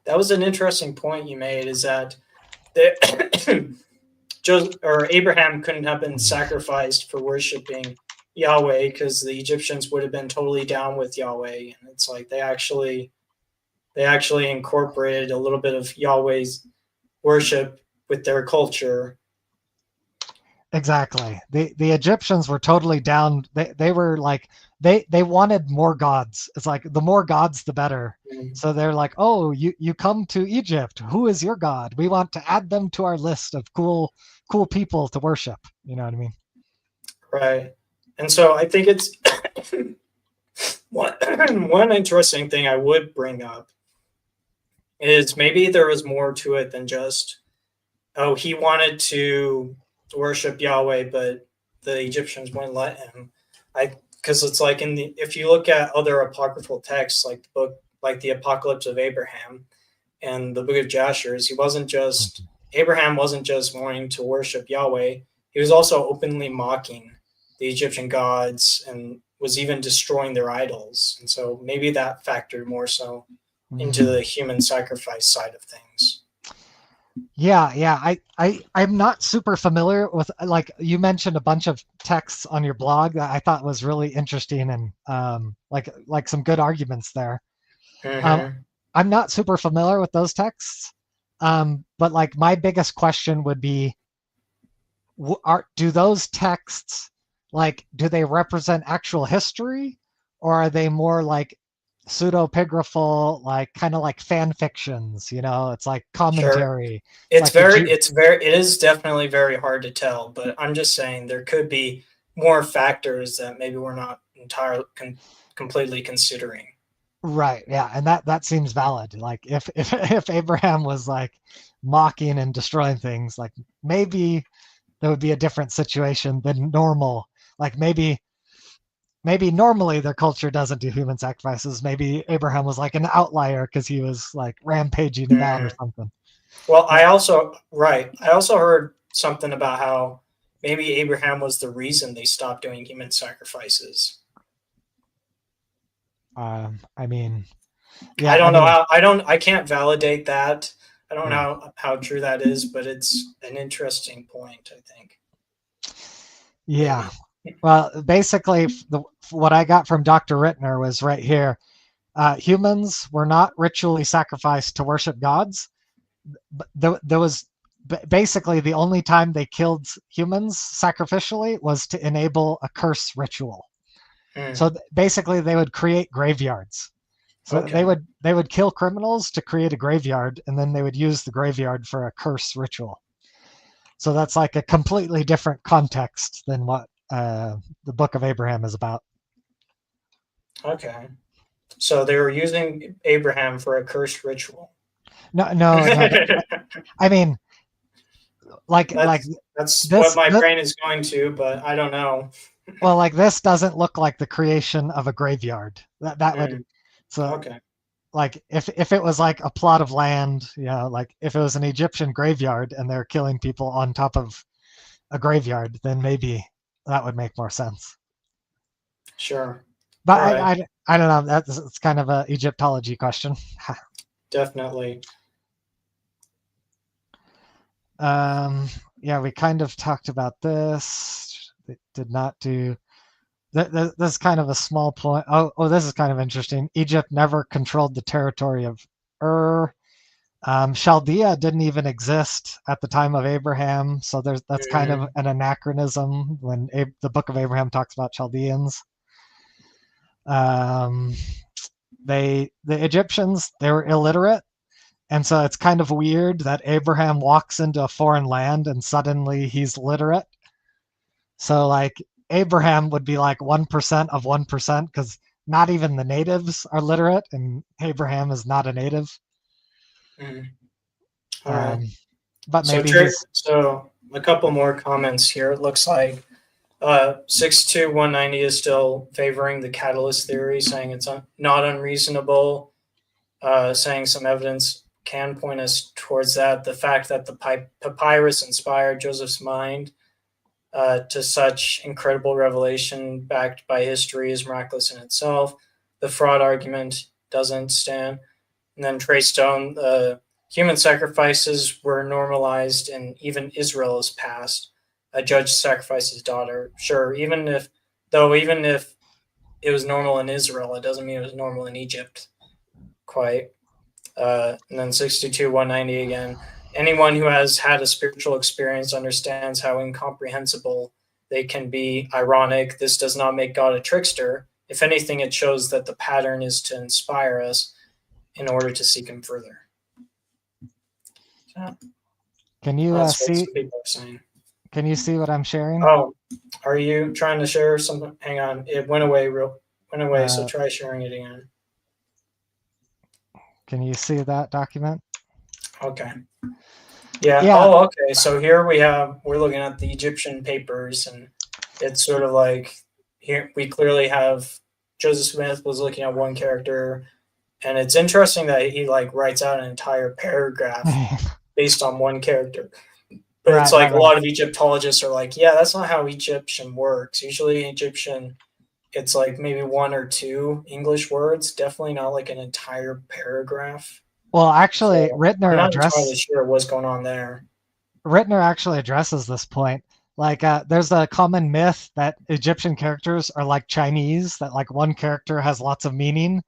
that was an interesting point you made. Is that the or Abraham couldn't have been sacrificed for worshiping Yahweh because the Egyptians would have been totally down with Yahweh, and it's like they actually incorporated a little bit of Yahweh's worship with their culture. exactly. The Egyptians were totally down. They were like, they wanted more gods. It's like the more gods, the better. Mm, So they're like, oh, you come to Egypt. Who is your god? We want to add them to our list of cool people to worship. You know what I mean? right. And so I think it's one, one interesting thing I would bring up is maybe there was more to it than just, oh, he wanted to worship Yahweh, but the Egyptians wouldn't let him. Because it's like if you look at other apocryphal texts, like the Apocalypse of Abraham and the Book of Jasher, Abraham wasn't just wanting to worship Yahweh. He was also openly mocking the Egyptian gods and was even destroying their idols. And so maybe that factored more so into the human sacrifice side of things. Yeah. I'm not super familiar with, like, you mentioned a bunch of texts on your blog that I thought was really interesting, and like some good arguments there. Um, Mm-hmm. I'm not super familiar with those texts, but like my biggest question would be, do those texts, like, do they represent actual history, or are they more like pseudepigraphal, like kind of like fan fictions? It's like Sure. commentary. It's It's like the very, Jew. it's very, it is definitely very hard to tell, but I'm just saying there could be more factors that maybe we're not entirely completely considering. Right, yeah, and that seems valid. Like if Abraham was like mocking and destroying things, like maybe there would be a different situation than normal. Like maybe normally their culture doesn't do human sacrifices. Maybe Abraham was like an outlier because he was like rampaging about or Mhm. something. Well, But I also heard something about how maybe Abraham was the reason they stopped doing human sacrifices. I mean, I yeah, I don't know mean, how, I can't validate that. I don't know how true that is, but it's an interesting point, I think. yeah. Maybe. Well, basically, what I got from Dr. Rittner was right here. Humans were not ritually sacrificed to worship gods. But there was basically the only time they killed humans sacrificially was to enable a curse ritual. Hmm. So basically, they would create graveyards. So Okay. they would kill criminals to create a graveyard, and then they would use the graveyard for a curse ritual. So that's like a completely different context than what the Book of Abraham is about. Okay. So they were using Abraham for a cursed ritual. No. I mean, like That's what this, my this. brain is going to, but I don't know. Well, like this doesn't look like the creation of a graveyard. That would, Mm, so okay, like if it was like a plot of land, like if it was an Egyptian graveyard and they're killing people on top of a graveyard, then maybe that would make more sense. sure. But All right, I don't know. That's it's kind of a Egyptology question. definitely. um, yeah, we kind of talked about this. It did not do. This is kind of a small point. This is kind of interesting. Egypt never controlled the territory of Ur. Chaldea didn't even exist at the time of Abraham, so that's kind of Mm, an anachronism when the Book of Abraham talks about Chaldeans. Um, the Egyptians, they were illiterate, and so it's kind of weird that Abraham walks into a foreign land and suddenly he's literate. So like Abraham would be like 1% of 1% because not even the natives are literate, and Abraham is not a native. Mm. All right. But So, maybe he's so a couple more comments here. It looks like 62190 is still favoring the catalyst theory, saying it's not unreasonable, saying some evidence can point us towards that. The fact that the papyrus inspired Joseph's mind to such incredible revelation backed by history is miraculous in itself. The fraud argument doesn't stand. And then Trey Stone, human sacrifices were normalized, and even Israel is past. A judge sacrificed his daughter. Sure, even if it was normal in Israel, it doesn't mean it was normal in Egypt. Quite. And then 62190 again. Anyone who has had a spiritual experience understands how incomprehensible they can be. Ironic. This does not make God a trickster. If anything, it shows that the pattern is to inspire us in order to seek him further. So, can you that's see? what some people are saying. Can you see what I'm sharing? Oh, are you trying to share something? Hang on, it went away. So try sharing it again. Can you see that document? Okay. Yeah. Oh, okay. So here we're looking at the Egyptian papers, and it's sort of like here we clearly have Joseph Smith was looking at one character, and it's interesting that he like writes out an entire paragraph based on one character. But it's like a lot of Egyptologists are like, yeah, that's not how Egyptian works. Usually Egyptian, it's like maybe one or two English words, definitely not like an entire paragraph. Well, actually, So Rittner I'm not entirely sure what's going on there. Rittner actually addresses this point. Like, there's a common myth that Egyptian characters are like Chinese, that like one character has lots of meaning.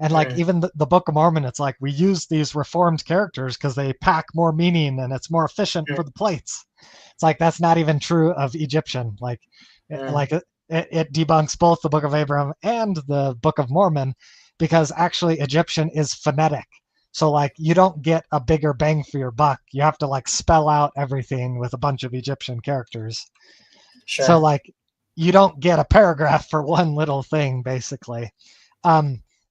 And like even the Book of Mormon, it's like we use these reformed characters because they pack more meaning and it's more efficient for the plates. It's like that's not even true of Egyptian. Like it debunks both the Book of Abraham and the Book of Mormon because actually Egyptian is phonetic. So like you don't get a bigger bang for your buck. You have to like spell out everything with a bunch of Egyptian characters. Sure. So like you don't get a paragraph for one little thing basically.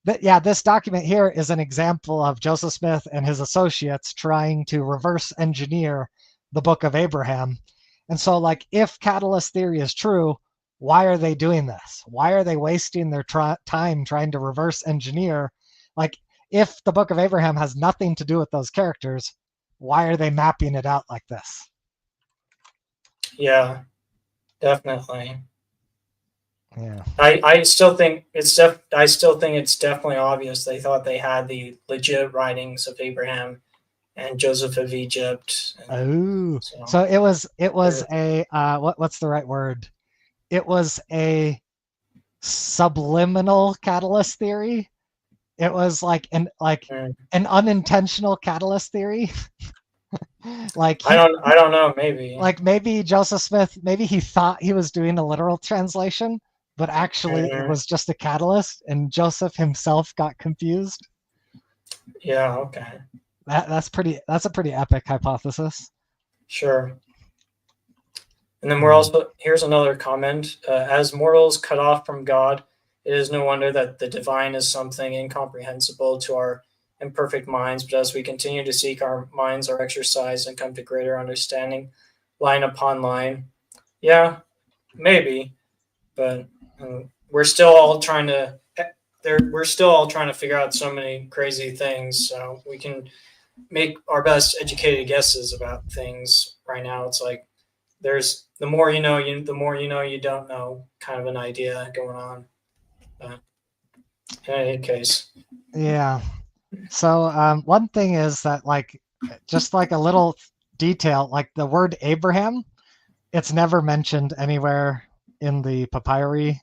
But yeah, this document here is an example of Joseph Smith and his associates trying to reverse engineer the Book of Abraham. And so like if catalyst theory is true, why are they doing this? Why are they wasting their time trying to reverse engineer? Like if the Book of Abraham has nothing to do with those characters, why are they mapping it out like this? Yeah, definitely. Yeah. I still think it's definitely obvious they thought they had the legit writings of Abraham and Joseph of Egypt. So it was a what's the right word? It was a subliminal catalyst theory. It was like an unintentional catalyst theory. Like I don't know, maybe. Like maybe Joseph Smith, maybe he thought he was doing a literal translation, but actually it was just a catalyst, and Joseph himself got confused. Yeah, okay. That's a pretty epic hypothesis. Sure. And then here's another comment. As mortals cut off from God, it is no wonder that the divine is something incomprehensible to our imperfect minds, but as we continue to seek, our minds are exercised and come to greater understanding, line upon line. Yeah, maybe, but we're still all trying to figure out so many crazy things, so we can make our best educated guesses about things right now. It's like there's the more you know you don't know kind of an idea going on. In any case. Yeah. So one thing is that like just like a little detail, like the word Abraham, it's never mentioned anywhere in the papyri.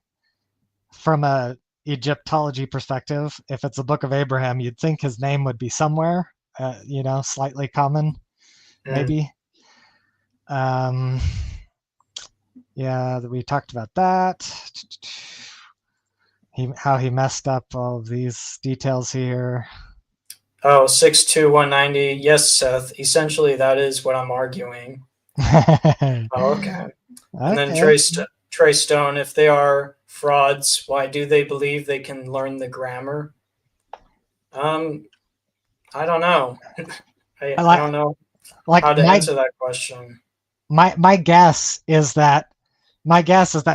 From a Egyptology perspective, if it's a Book of Abraham, you'd think his name would be somewhere, slightly common, maybe. Yeah, we talked about that. How he messed up all of these details here. Oh, 62190. Yes, Seth. Essentially, that is what I'm arguing. Okay. And then Trey Trey Stone, if they are frauds, why do they believe they can learn the grammar? Um, I don't know. I I like don't know how like to answer that question. my guess is that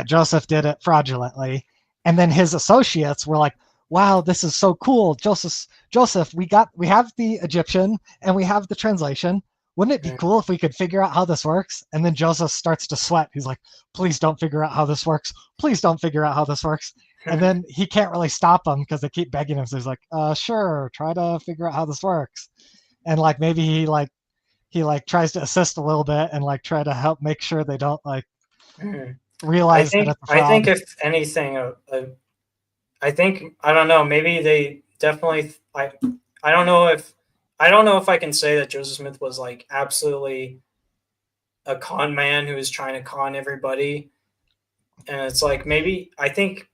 Joseph did it fraudulently, and then his associates were like, "Wow, this is so cool, Joseph, we have the Egyptian and we have the translation. Wouldn't it be Mm, cool if we could figure out how this works?" And then Joseph starts to sweat. He's like, "Please don't figure out how this works. Please don't figure out how this works." And then he can't really stop them because they keep begging him. So he's like, "Sure, try to figure out how this works." And like maybe he tries to assist a little bit and like try to help make sure they don't like mm. realize that it's a I fraud. think if anything, I think I don't know. Maybe they definitely. I don't know if I can say that Joseph Smith was like absolutely a con man who was trying to con everybody. And it's like maybe I think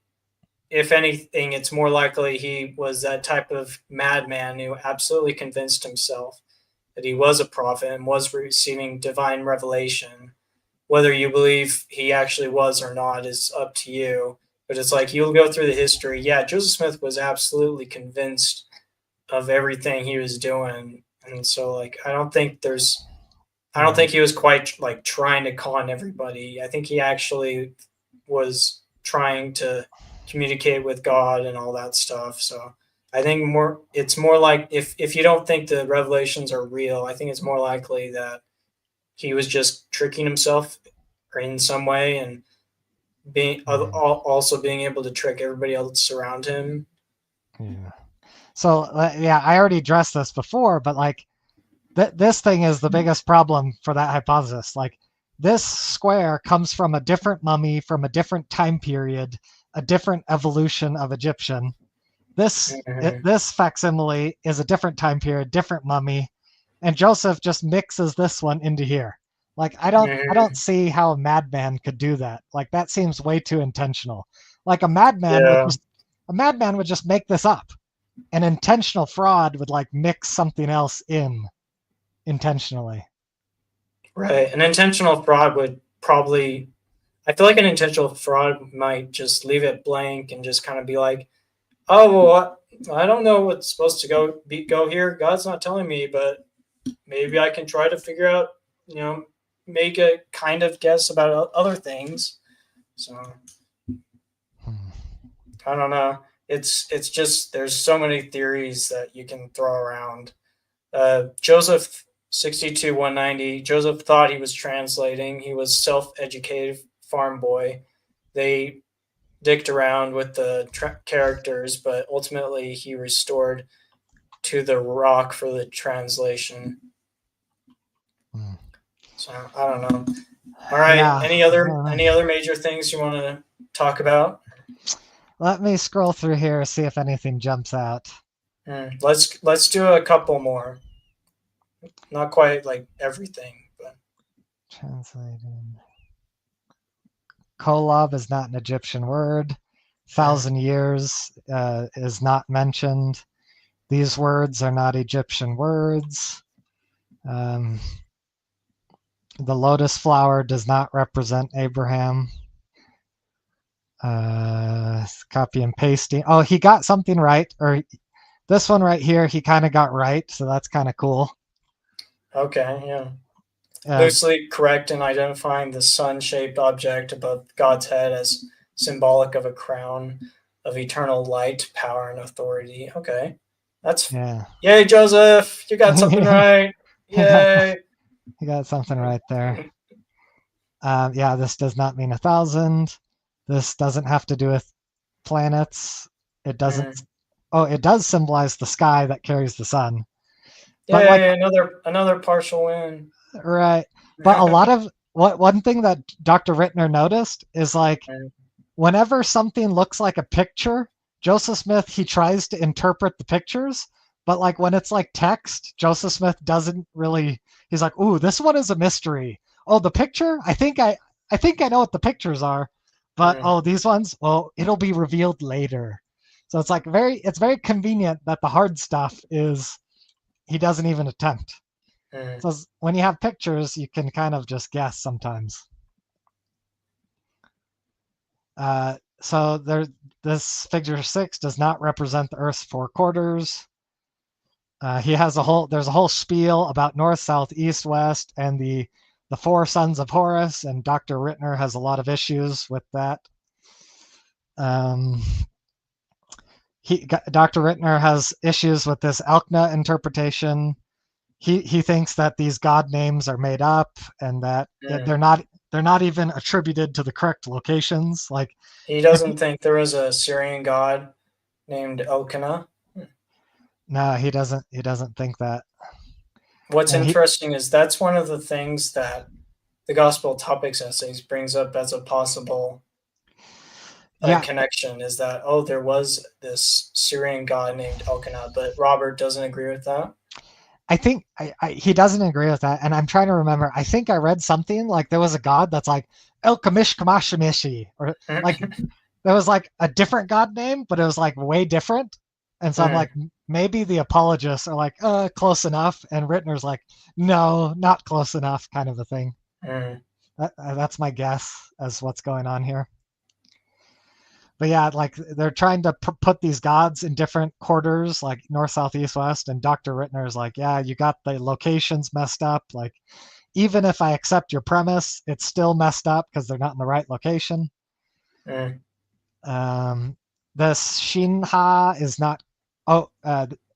if anything, it's more likely he was that type of madman who absolutely convinced himself that he was a prophet and was receiving divine revelation. Whether you believe he actually was or not is up to you. But it's like you'll go through the history. Yeah, Joseph Smith was absolutely convinced of everything he was doing. And so like I don't think he was quite like trying to con everybody. I think he actually was trying to communicate with God and all that stuff. So I think it's more like if you don't think the revelations are real, I think it's more likely that he was just tricking himself in some way and being also being able to trick everybody else around him. Yeah. So yeah, I already addressed this before, but like this thing is the biggest problem for that hypothesis. Like this square comes from a different mummy from a different time period, a different evolution of Egyptian. Mhm. This facsimile is a different time period, different mummy, and Joseph just mixes this one into here. Like I don't Mhm. see how a madman could do that. Like that seems way too intentional. Like Yeah, a madman would just make this up. An intentional fraud would like mix something else in intentionally. right. An intentional fraud would probably I feel like an intentional fraud might just leave it blank and just kind of be like, "Oh, well, I don't know what's supposed to go here. God's not telling me, but maybe I can try to figure out, you know, make a kind of guess about other things." So Hmm. I don't know. It's just there's so many theories that you can throw around. Joseph 62 190. Joseph thought he was translating. He was self-educated farm boy. They dicked around with the characters, but ultimately he restored to the rock for the translation. Hmm. So I don't know. All right. Yeah. Any other major things you want to talk about? Let me scroll through here, see if anything jumps out. Let's do a couple more. Not quite like everything, but Translated. Kolob is not an Egyptian word. mm, 1,000 years is not mentioned. These words are not Egyptian words. Um, the lotus flower does not represent Abraham. Copy and pasting. Oh, he got something right, or this one right here, he kind of got right, so that's kind of cool. okay, yeah. Uh, Loosely correct in identifying the sun-shaped object above God's head as symbolic of a crown of eternal light, power, and authority. Okay, that's yeah, yay, Joseph! You got something he right. got Yay! he got something right there. Yeah, this does not mean 1,000. This doesn't have to do with planets. It doesn't. Mm. Oh, it does symbolize the sky that carries the sun. But like, Yay! Another partial win. right. But a lot of what one thing that Dr. Rittner noticed is like whenever something looks like a picture, Joseph Smith he tries to interpret the pictures, but like when it's like text, Joseph Smith doesn't really. He's like, "Ooh, this one is a mystery. Oh, the picture? I think I know what the pictures are, but Mm, oh, these ones, well, it'll be revealed later." So it's very convenient that the hard stuff is he doesn't even attempt. mm. So when you have pictures, you can kind of just guess sometimes. So this figure 6 does not represent the Earth's 4 quarters. There's a whole spiel about north, south, east, west, and the 4 sons of Horus, and Dr. Rittner has a lot of issues with that. Dr. Rittner has issues with this Elkna interpretation. He thinks that these god names are made up and that they're not even attributed to the correct locations. Like, he doesn't think there was a Syrian god named Elkanah. No, he doesn't think that. What's And interesting is that's one of the things that the Gospel Topics Essays brings up as a possible connection, is that, there was this Syrian god named Elkanah, but Robert doesn't agree with that. I think he doesn't agree with that, and I'm trying to remember. I think I read something like there was a god that's like El Kamish Kamashimishi, or like there was like a different god name, but it was like way different. And so I'm like, maybe the apologists are like, close enough, and Rittner's like, no, not close enough, kind of a thing. That's my guess as what's going on here. But yeah, like they're trying to put these gods in different quarters, like north, south, east, west. And Dr. Rittner is like, yeah, you got the locations messed up. Like, even if I accept your premise, it's still messed up because they're not in the right location. The Shinha is not.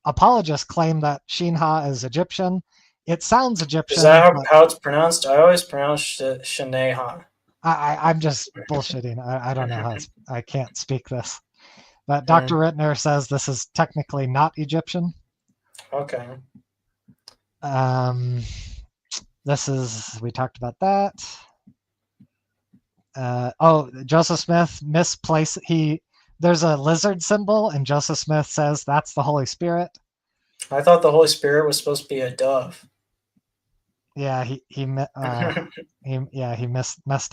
Apologists claim that Shinha is Egyptian. It sounds Egyptian. Is that how it's pronounced? I always pronounce it Shineha. I'm just bullshitting. I don't know how I can't speak this. But Dr. Rittner says this is technically not Egyptian. Okay. We talked about that. Joseph Smith misplaced. There's a lizard symbol, and Joseph Smith says that's the Holy Spirit. I thought the Holy Spirit was supposed to be a dove. Yeah, he messed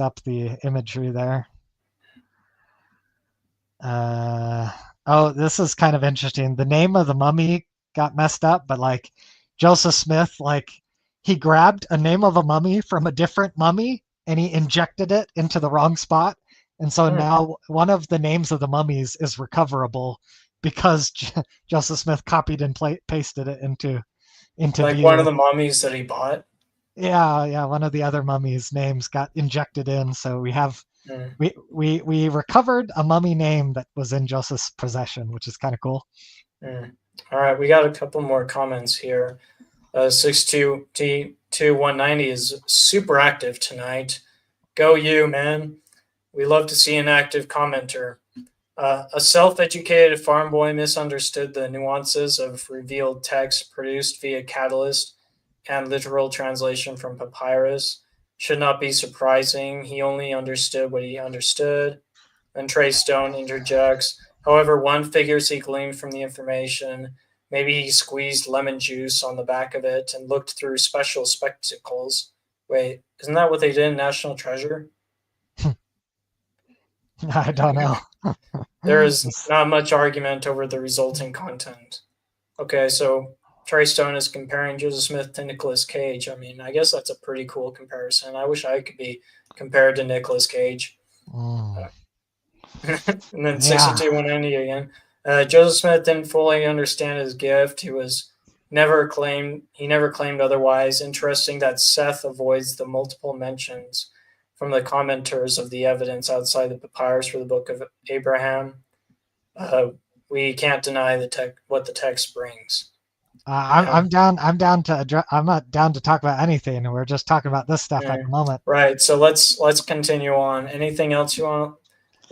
up the imagery there. This is kind of interesting. The name of the mummy got messed up, but like Joseph Smith, like he grabbed a name of a mummy from a different mummy and he injected it into the wrong spot. And so now one of the names of the mummies is recoverable because Joseph Smith copied and pasted it into like view. One of the mummies that he bought. Yeah, one of the other mummies' names got injected in, so we have we recovered a mummy name that was in Joseph's possession, which is kind of cool. All right, we got a couple more comments here. 62T2190 is super active tonight. Go you, man. We love to see an active commenter. A self-educated farm boy misunderstood the nuances of revealed text produced via catalyst and literal translation from papyrus. Should not be surprising. He only understood what he understood. And Trey Stone interjects, however, one figures he gleaned from the information. Maybe he squeezed lemon juice on the back of it and looked through special spectacles. Wait, isn't that what they did in National Treasure? I don't know. There is not much argument over the resulting content. Okay, so Trey Stone is comparing Joseph Smith to Nicolas Cage. I mean, I guess that's a pretty cool comparison. I wish I could be compared to Nicolas Cage. And then 62-190 again. Joseph Smith didn't fully understand his gift. He never claimed otherwise. Interesting that Seth avoids the multiple mentions from the commenters of the evidence outside the papyrus for the Book of Abraham. We can't deny what the text brings. I'm not down to talk about anything. We're just talking about this stuff at the moment. Right. So let's continue on. Anything else you want to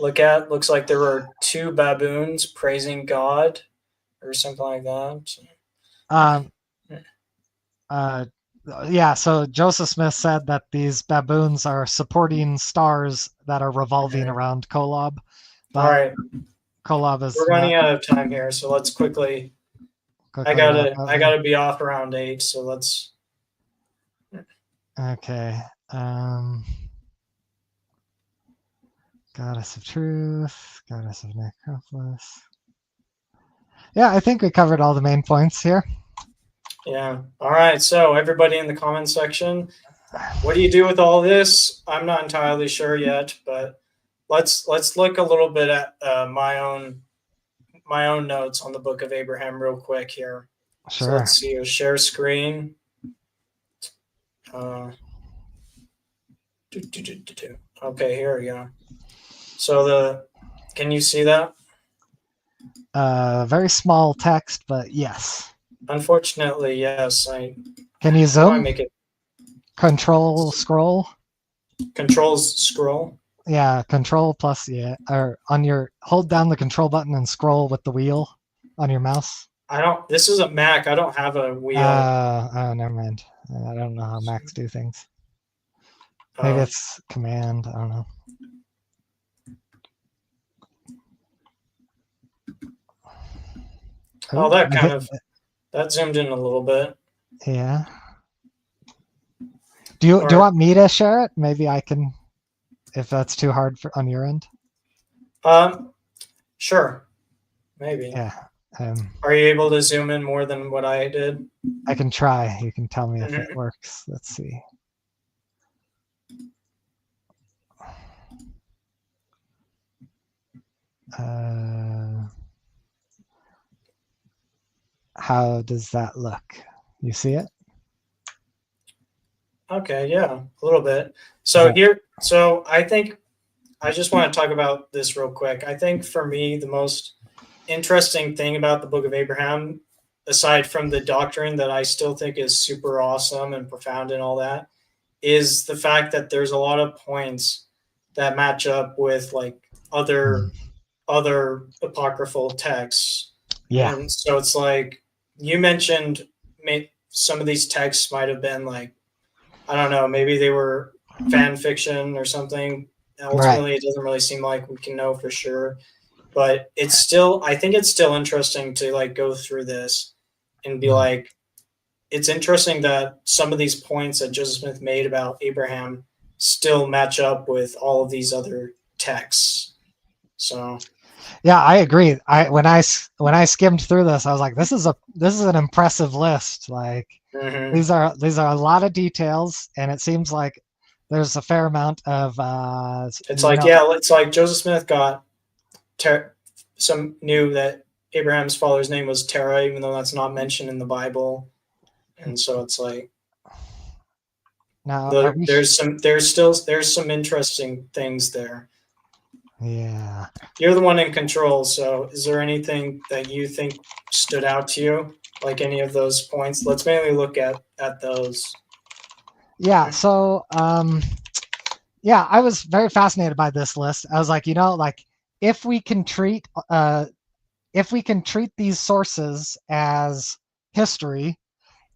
look at? Looks like there were 2 baboons praising God, or something like that. So Joseph Smith said that these baboons are supporting stars that are revolving around Kolob. All right. Kolob is. We're running out of time here, so let's quickly I gotta be off around 8, so let's. Okay. Goddess of Truth, Goddess of Necropolis. Yeah, I think we covered all the main points here. Yeah. All right. So everybody in the comment section, what do you do with all this? I'm not entirely sure yet, but let's look a little bit at my own notes on the Book of Abraham real quick here. Sure. So let's see. Share screen. Okay, here we go. So can you see that? Very small text, but yes. Unfortunately, yes. Can you zoom? I make it Control scroll. Controls scroll. Yeah, control plus or on your hold down the control button and scroll with the wheel on your mouse. This is a Mac. I don't have a wheel. Oh, never mind. I don't know how Macs do things. Maybe it's command. I don't know. Oh, that zoomed in a little bit. Yeah. Do you want me to share it? Maybe I can, if that's too hard on your end. Sure. Maybe. Yeah. Are you able to zoom in more than what I did? I can try. You can tell me if it works. Let's see. How does that look? You see it? Okay, yeah, a little bit. So I think I just want to talk about this real quick. I think for me, the most interesting thing about the Book of Abraham, aside from the doctrine that I still think is super awesome and profound and all that, is the fact that there's a lot of points that match up with like other apocryphal texts. Yeah. And so it's like you mentioned, some of these texts might have been like, I don't know, maybe they were fan fiction or something. Ultimately, It doesn't really seem like we can know for sure, but I think it's still interesting to like go through this and be like, it's interesting that some of these points that Joseph Smith made about Abraham still match up with all of these other texts. So yeah, I agree. When I skimmed through this, I was like, this is an impressive list. Like these are a lot of details, and it seems like there's a fair amount of it's like Joseph Smith got knew that Abraham's father's name was Terah, even though that's not mentioned in the Bible. And so it's like now there's some interesting things there. Yeah. You're the one in control, so is there anything that you think stood out to you, like any of those points? Let's mainly look at those. Yeah, so yeah, I was very fascinated by this list. I was like, like if we can treat these sources as history,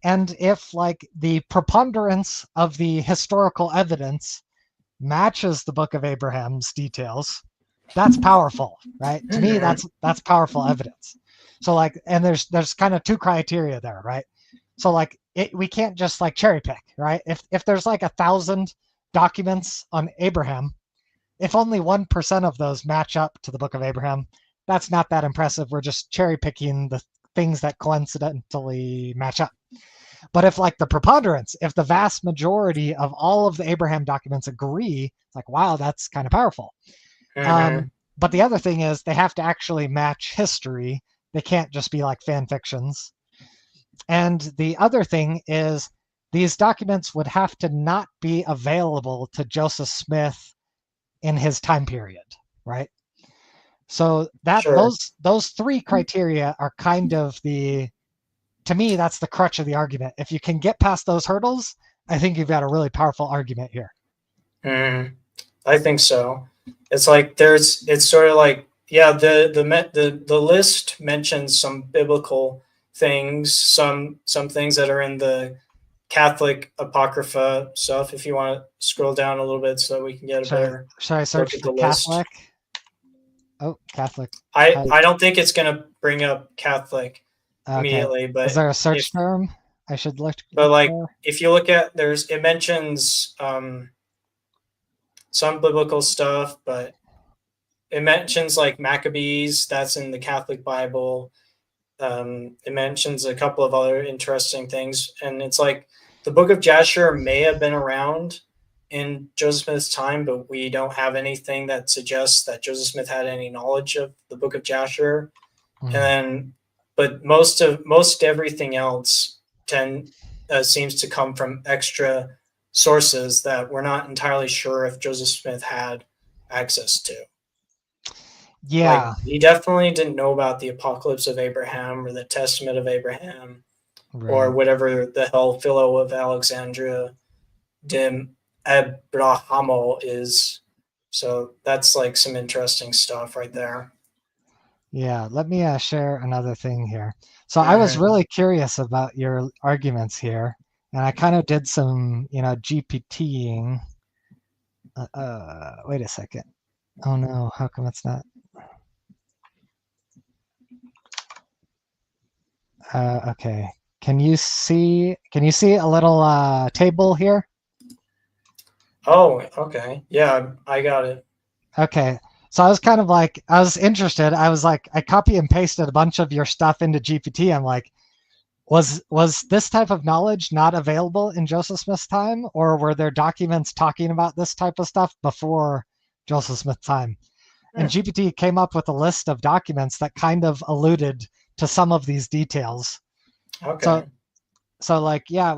and if like the preponderance of the historical evidence matches the Book of Abraham's details, that's powerful, right? To me, that's powerful evidence. So like, and there's kind of two criteria there, right? So like, we can't just like cherry pick, right? If there's like 1,000 documents on Abraham, if only 1% of those match up to the Book of Abraham, that's not that impressive. We're just cherry picking the things that coincidentally match up. But if like the preponderance, if the vast majority of all of the Abraham documents agree, it's like, wow, that's kind of powerful. But the other thing is they have to actually match history. They can't just be like fan fictions. And the other thing is these documents would have to not be available to Joseph Smith in his time period, right? So those three criteria are kind of to me, that's the crutch of the argument. If you can get past those hurdles, I think you've got a really powerful argument here. I think so. It's like it's sort of like, yeah, the list mentions some biblical things, some things that are in the Catholic apocrypha stuff. If you want to scroll down a little bit so that we can get a better should I search look at for the Catholic? list. Oh, Catholic. I don't think it's going to bring up Catholic immediately, but is there a search term I should look? But like, if you look at it mentions some biblical stuff, but it mentions like Maccabees, that's in the Catholic Bible. It mentions a couple of other interesting things, and it's like the Book of Jasher may have been around in Joseph Smith's time, but we don't have anything that suggests that Joseph Smith had any knowledge of the Book of Jasher. And then, but most everything else seems to come from extra sources that we're not entirely sure if Joseph Smith had access to. Yeah. Like, he definitely didn't know about the Apocalypse of Abraham or the Testament of Abraham, Right. or whatever the hell Philo of Alexandria Dim Abrahamo is. So that's like some interesting stuff right there. Yeah, let me share another thing here. So I was really curious about your arguments here, and I kind of did some, GPTing. Wait a second. Oh no, how come it's not? Okay. Can you see a little table here? Oh, okay. Yeah, I got it. Okay. So I was kind of like, I was interested. I was like, I copy and pasted a bunch of your stuff into GPT. I'm like, was this type of knowledge not available in Joseph Smith's time, or were there documents talking about this type of stuff before Joseph Smith's time? And GPT came up with a list of documents that kind of alluded to some of these details. Okay. So like, yeah,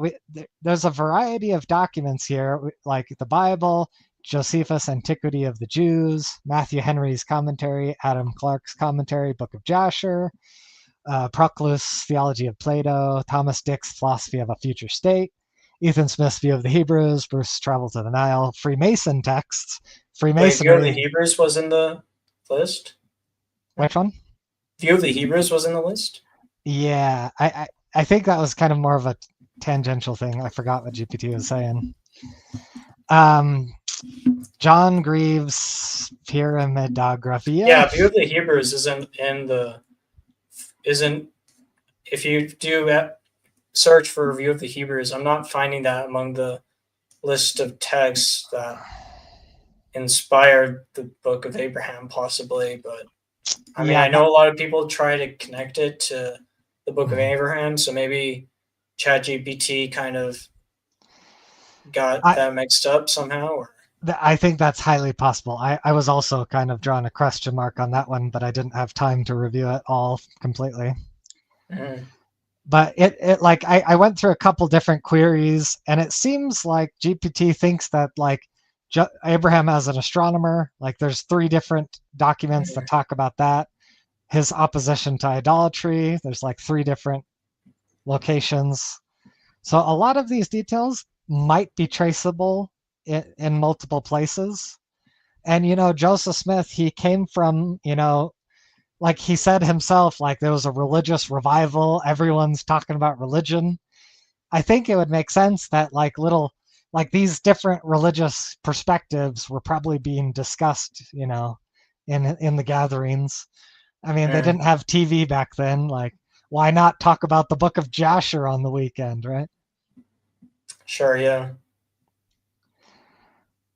there's a variety of documents here, like the Bible, Josephus' Antiquity of the Jews, Matthew Henry's commentary, Adam Clark's commentary, Book of Jasher, Proclus' Theology of Plato, Thomas Dick's Philosophy of a Future State, Ethan Smith's View of the Hebrews, Bruce's Travel to the Nile, Freemason texts, Freemasonry. Wait, View of the Hebrews was in the list? Which one? View of the Hebrews was in the list? Yeah, I think that was kind of more of a tangential thing. I forgot what GPT was saying. John Greaves' Pyramidography. Yeah, View of the Hebrews isn't if you do search for View of the Hebrews, I'm not finding that among the list of texts that inspired the Book of Abraham, possibly. But I mean, I know a lot of people try to connect it to the Book of Abraham, so maybe ChatGPT kind of got that mixed up somehow. Or? I think that's highly possible. I was also kind of drawing a question mark on that one, but I didn't have time to review it all completely. But it like I went through a couple different queries, and it seems like GPT thinks that like Abraham as an astronomer, like there's 3 different documents that talk about that. His opposition to idolatry, there's like 3 different locations. So a lot of these details might be traceable in multiple places. And, Joseph Smith, he came from, like he said himself, like there was a religious revival. Everyone's talking about religion. I think it would make sense that like these different religious perspectives were probably being discussed, in the gatherings. I mean, they didn't have TV back then. Like, why not talk about the Book of Jasher on the weekend, right? Sure, yeah.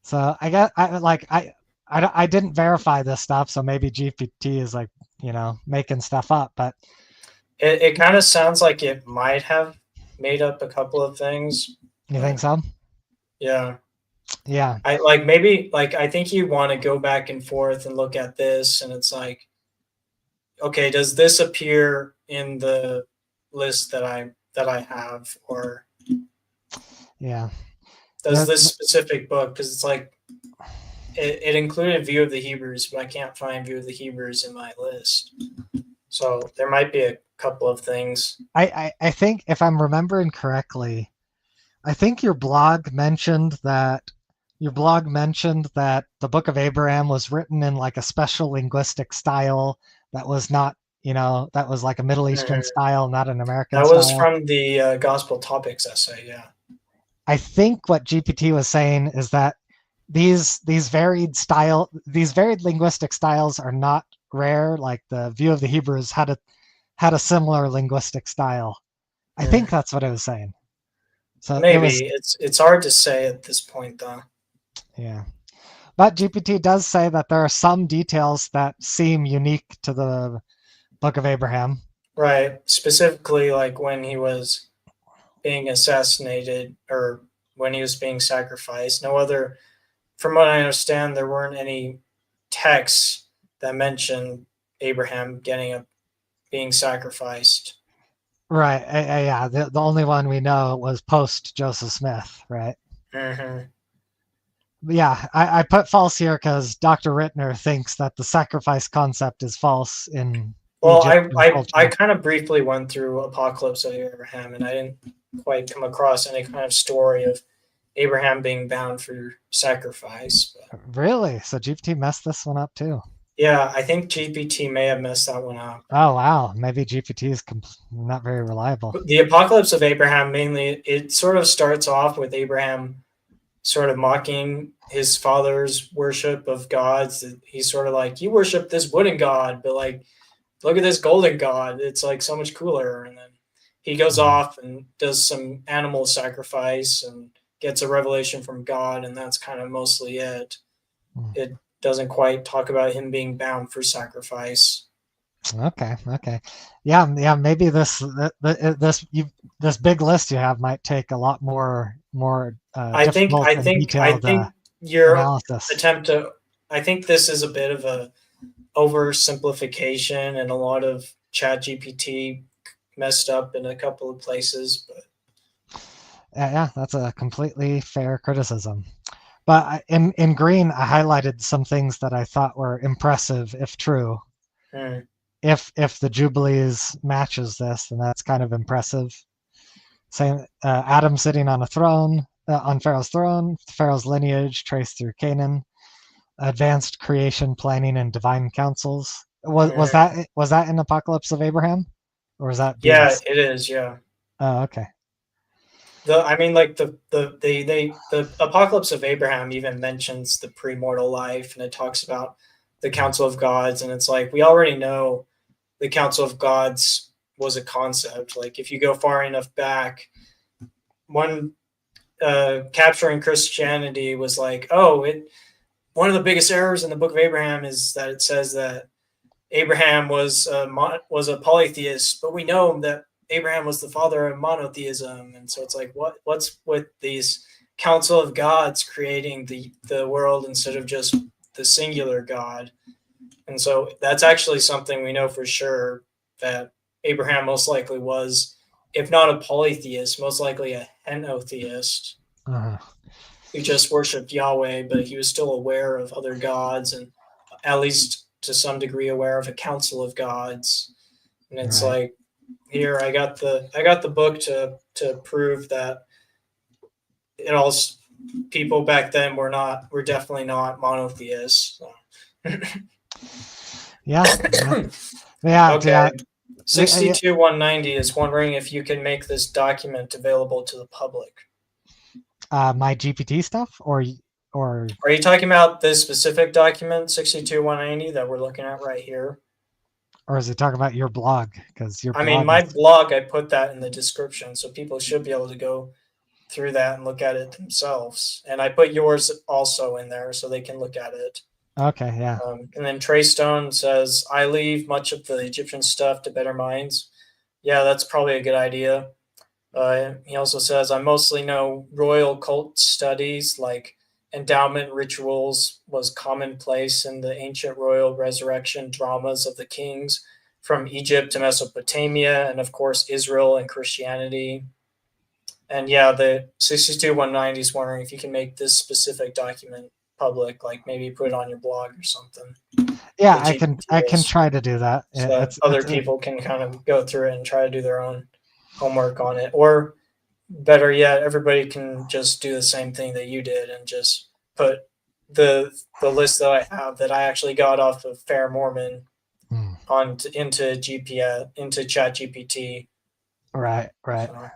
So I didn't verify this stuff, so maybe GPT is like, making stuff up, but it kind of sounds like it might have made up a couple of things. You think so? Yeah. Yeah. I think you want to go back and forth and look at this, and it's like, okay, does this appear in the list that I have, or yeah, does this specific book, because it's like it included View of the Hebrews, but I can't find View of the Hebrews in my list. So there might be a couple of things. I think if I'm remembering correctly, I think your blog mentioned that the Book of Abraham was written in like a special linguistic style that was not, that was like a Middle Eastern style, not an American style. That was from the Gospel Topics essay, yeah. I think what GPT was saying is that these varied linguistic styles are not rare. Like the View of the Hebrews had a similar linguistic style. I think that's what I was saying. So maybe it's hard to say at this point, though. Yeah, but GPT does say that there are some details that seem unique to the Book of Abraham. Right, specifically like when he was being assassinated, or when he was being sacrificed. No other, from what I understand, there weren't any texts that mention Abraham being sacrificed. Right. Yeah. The only one we know was post Joseph Smith, right? Mm-hmm. Yeah, I put false here because Dr. Rittner thinks that the sacrifice concept is false in Well, Egyptian I culture. kind of briefly went through Apocalypse of Abraham, and I didn't quite come across any kind of story of Abraham being bound for sacrifice. But Really? So GPT messed this one up too. yeah, I think GPT may have messed that one up. Oh wow, maybe GPT is not very reliable. The Apocalypse of Abraham mainly, it sort of starts off with Abraham sort of mocking his father's worship of gods. He's sort of like, you worship this wooden god, but like, look at this golden god. It's like so much cooler. And then he goes off and does some animal sacrifice and gets a revelation from God, and that's kind of mostly it. It doesn't quite talk about him being bound for sacrifice. Okay. Yeah. Maybe this big list you have might take a lot more difficult and I detailed think your analysis. attempt to, I think this is a bit of a oversimplification, and a lot of Chat GPT messed up in a couple of places. But Yeah, that's a completely fair criticism. But in green, I highlighted some things that I thought were impressive, if true. If the Jubilees matches this, then that's kind of impressive. Same, Adam sitting on a throne, on Pharaoh's throne, Pharaoh's lineage traced through Canaan, advanced creation planning and divine councils. Was that in Apocalypse of Abraham, or was that BS? Yeah, it is. Yeah. Oh, okay. The Apocalypse of Abraham even mentions the premortal life, and it talks about the Council of Gods, and it's like we already know the Council of Gods was a concept. Like if you go far enough back, one capturing Christianity was like, one of the biggest errors in the Book of Abraham is that it says that Abraham was a polytheist, but we know that Abraham was the father of monotheism, and so it's like, what's with these council of gods creating the world instead of just the singular God? And so that's actually something we know for sure, that Abraham most likely was, if not a polytheist, most likely a henotheist who just worshipped Yahweh, but he was still aware of other gods, and at least to some degree aware of a council of gods. And it's like, here I got the book to prove that it all, people back then were definitely not monotheists. So. Yeah. Okay. Yeah. 62190 is wondering if you can make this document available to the public. My GPT stuff, or are you talking about this specific document 62190 that we're looking at right here? Or is it talking about your blog? Because my blog, I put that in the description, so people should be able to go through that and look at it themselves. And I put yours also in there so they can look at it. Okay, yeah. And then Trey Stone says, I leave much of the Egyptian stuff to better minds. Yeah, that's probably a good idea. He also says, I mostly know royal cult studies, like endowment rituals was commonplace in the ancient royal resurrection dramas of the kings from Egypt to Mesopotamia, and of course Israel and Christianity. And yeah, the 62190 is wondering if you can make this specific document public, like maybe put it on your blog or something. Yeah, I can try to do that. So that other people can kind of go through it and try to do their own homework on it. Or better yet, everybody can just do the same thing that you did and just put the list that I have that I actually got off of Fair Mormon into Chat GPT. Right. So.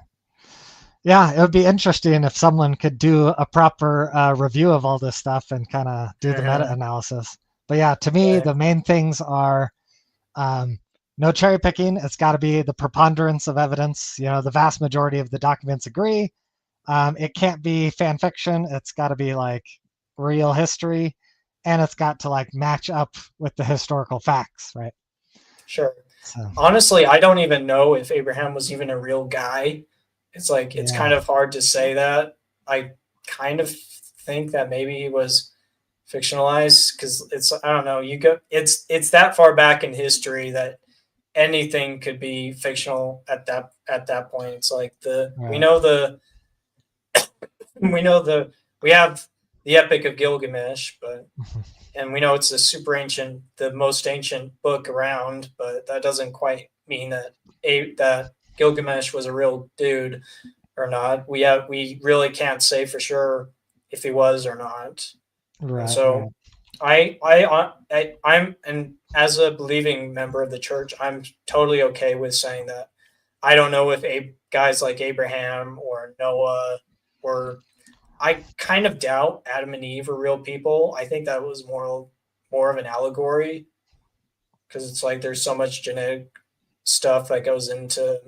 Yeah, it would be interesting if someone could do a proper review of all this stuff and kind of do the meta-analysis. But yeah, to me, the main things are no cherry picking. It's got to be the preponderance of evidence. The vast majority of the documents agree. It can't be fan fiction. It's got to be like real history, and it's got to like match up with the historical facts, right? Sure. So. Honestly, I don't even know if Abraham was even a real guy. It's like, it's kind of hard to say that. I kind of think that maybe he was fictionalized because it's, I don't know, it's that far back in history that anything could be fictional at that point. It's like Right. we know the we have the Epic of Gilgamesh, but and we know it's the most ancient book around, but that doesn't quite mean that Gilgamesh was a real dude or not. We really can't say for sure if he was or not. And Right. so I'm, and as a believing member of the church, I'm totally okay with saying that I don't know if guys like Abraham or Noah, or I kind of doubt Adam and Eve are real people. I think that was more of an allegory, because it's like there's so much genetic stuff that goes into,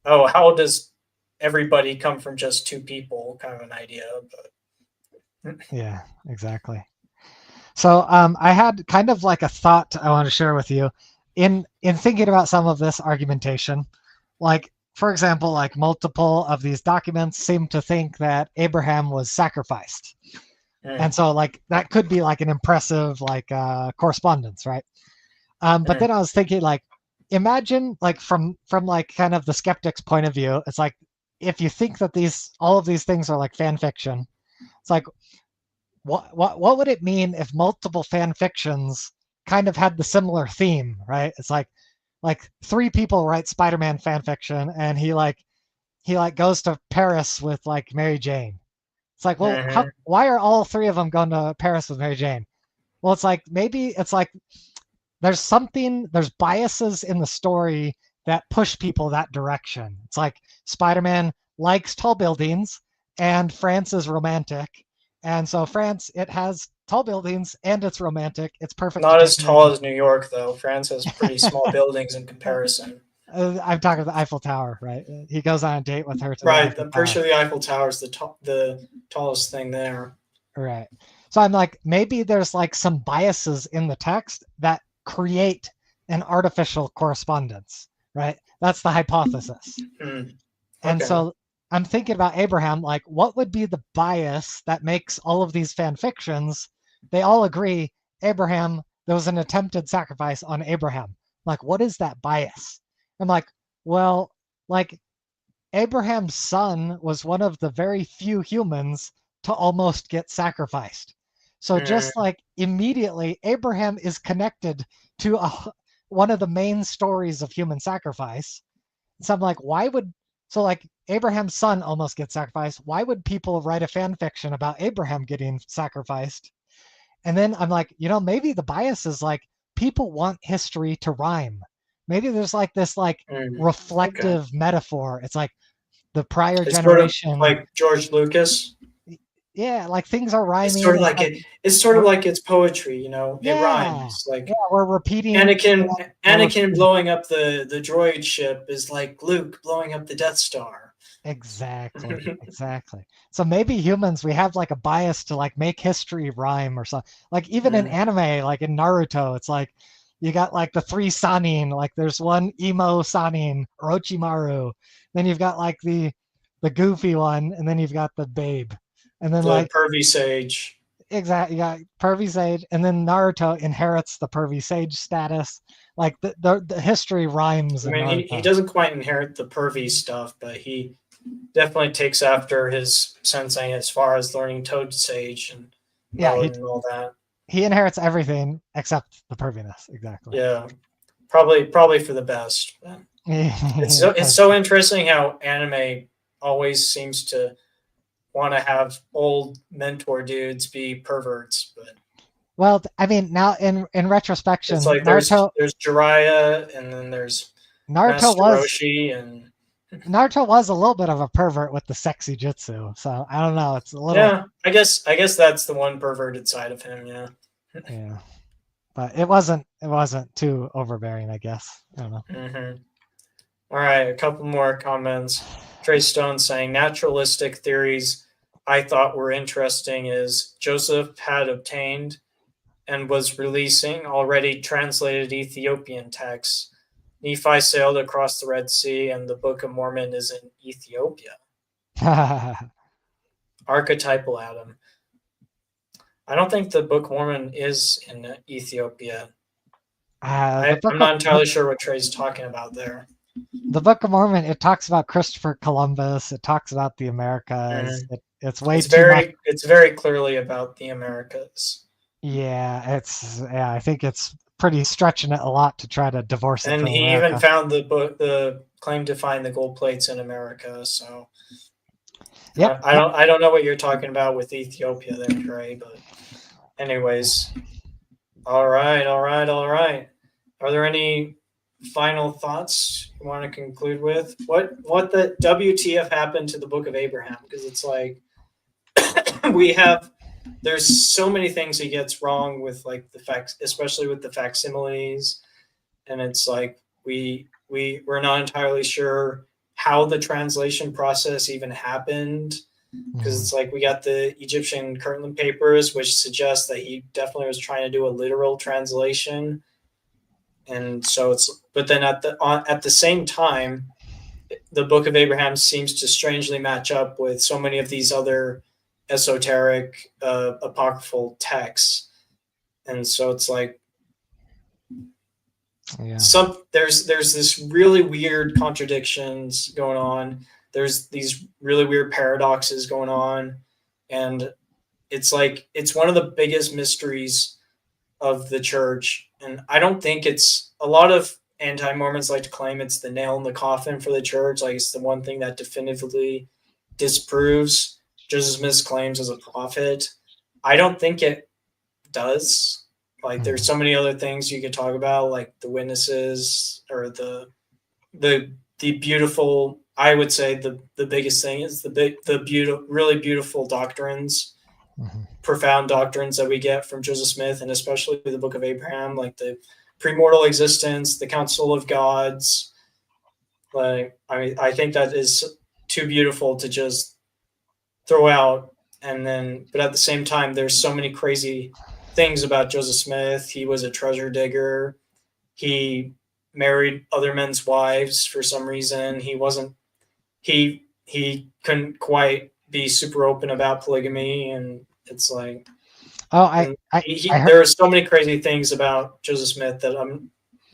oh, how does everybody come from just two people, kind of an idea. But Yeah, exactly. So I had kind of like a thought I want to share with you in thinking about some of this argumentation. Like, for example, like multiple of these documents seem to think that Abraham was sacrificed. And so like that could be like an impressive like correspondence, right? But then I was thinking like, imagine like from like kind of the skeptic's point of view, it's like if you think that all of these things are like fan fiction, it's like what would it mean if multiple fan fictions kind of had the similar theme, right? It's like three people write Spider-Man fan fiction, and he goes to Paris with like Mary Jane. It's like, well, why are all three of them going to Paris with Mary Jane? Well, it's like maybe it's like there's biases in the story that push people that direction. It's like Spider-Man likes tall buildings, and France is romantic. And so France, it has tall buildings and it's romantic. It's perfect. Not as tall as New York, though. France has pretty small buildings in comparison. I'm talking about the Eiffel Tower, right? He goes on a date with her. Right. I'm pretty sure the Eiffel Tower is the tallest thing there. Right. So I'm like, maybe there's like some biases in the text that create an artificial correspondence, right? That's the hypothesis. Okay. And so I'm thinking about Abraham, like what would be the bias that makes all of these fan fictions, they all agree, Abraham, there was an attempted sacrifice on Abraham. Like, what is that bias? I'm like, well, like Abraham's son was one of the very few humans to almost get sacrificed. So just like immediately, Abraham is connected to one of the main stories of human sacrifice. So I'm like, so like Abraham's son almost gets sacrificed. Why would people write a fan fiction about Abraham getting sacrificed? And then I'm like, maybe the bias is like people want history to rhyme. Maybe there's like this like reflective metaphor. It's like the prior generation, sort of like George Lucas. Yeah, like things are rhyming. It's sort of like it's sort of like it's poetry, it rhymes. Like we're repeating. Anakin blowing up the droid ship is like Luke blowing up the Death Star. Exactly. So maybe humans, we have like a bias to like make history rhyme or something. Like even in anime, like in Naruto, it's like you got like the three Sanin, like there's one emo Sanin, Orochimaru. Then you've got like the goofy one, and then you've got the babe. And then the pervy sage. Exactly, yeah, pervy sage, and then Naruto inherits the pervy sage status. Like the history rhymes. I mean, he doesn't quite inherit the pervy stuff, but he definitely takes after his sensei as far as learning Toad Sage and and all that. He inherits everything except the perviness. Exactly. Yeah, probably for the best. It's so interesting how anime always seems to want to have old mentor dudes be perverts, but well, I mean, now in retrospection, it's like Naruto, there's Jiraiya, and then there's Naruto Roshi, and Naruto was a little bit of a pervert with the sexy jutsu. So I don't know. It's a little. Yeah, I guess that's the one perverted side of him. Yeah. Yeah, but it wasn't too overbearing, I guess. I don't know. All right, a couple more comments. Trey Stone saying naturalistic theories I thought were interesting is Joseph had obtained and was releasing already translated Ethiopian texts. Nephi sailed across the Red Sea, and the Book of Mormon is in Ethiopia. archetypal Adam. I don't think the Book of Mormon is in Ethiopia. I'm not entirely sure what Trey's talking about there. The Book of Mormon, it talks about Christopher Columbus. It talks about the Americas. Mm-hmm. It's way too much. It's very clearly about the Americas. Yeah, I think it's pretty stretching it a lot to try to divorce it And from he America. even found the claim to find the gold plates in America. So yep. I don't know what you're talking about with Ethiopia there, Trey. But anyways, all right. Are there any final thoughts you want to conclude with? What the WTF happened to the Book of Abraham? Because it's like there's so many things he gets wrong with, like the facts, especially with the facsimiles, and it's like we're not entirely sure how the translation process even happened, because it's like we got the Egyptian Kirtland papers, which suggests that he definitely was trying to do a literal translation. And so but then at the same time, the Book of Abraham seems to strangely match up with so many of these other esoteric apocryphal texts. And so it's like there's this really weird contradictions going on. There's these really weird paradoxes going on, and it's like it's one of the biggest mysteries of the church. And I don't think it's a lot of anti-Mormons like to claim it's the nail in the coffin for the church. Like it's the one thing that definitively disproves Joseph Smith's claims as a prophet. I don't think it does. Like there's so many other things you could talk about, like the witnesses or the beautiful. I would say the biggest thing is really beautiful doctrines. Mm-hmm. Profound doctrines that we get from Joseph Smith, and especially the Book of Abraham, like the premortal existence, the Council of Gods. Like I think that is too beautiful to just throw out. And then, but at the same time, there's so many crazy things about Joseph Smith. He was a treasure digger. He married other men's wives for some reason. He wasn't. He couldn't quite be super open about polygamy, and it's like, there are so many crazy things about Joseph Smith that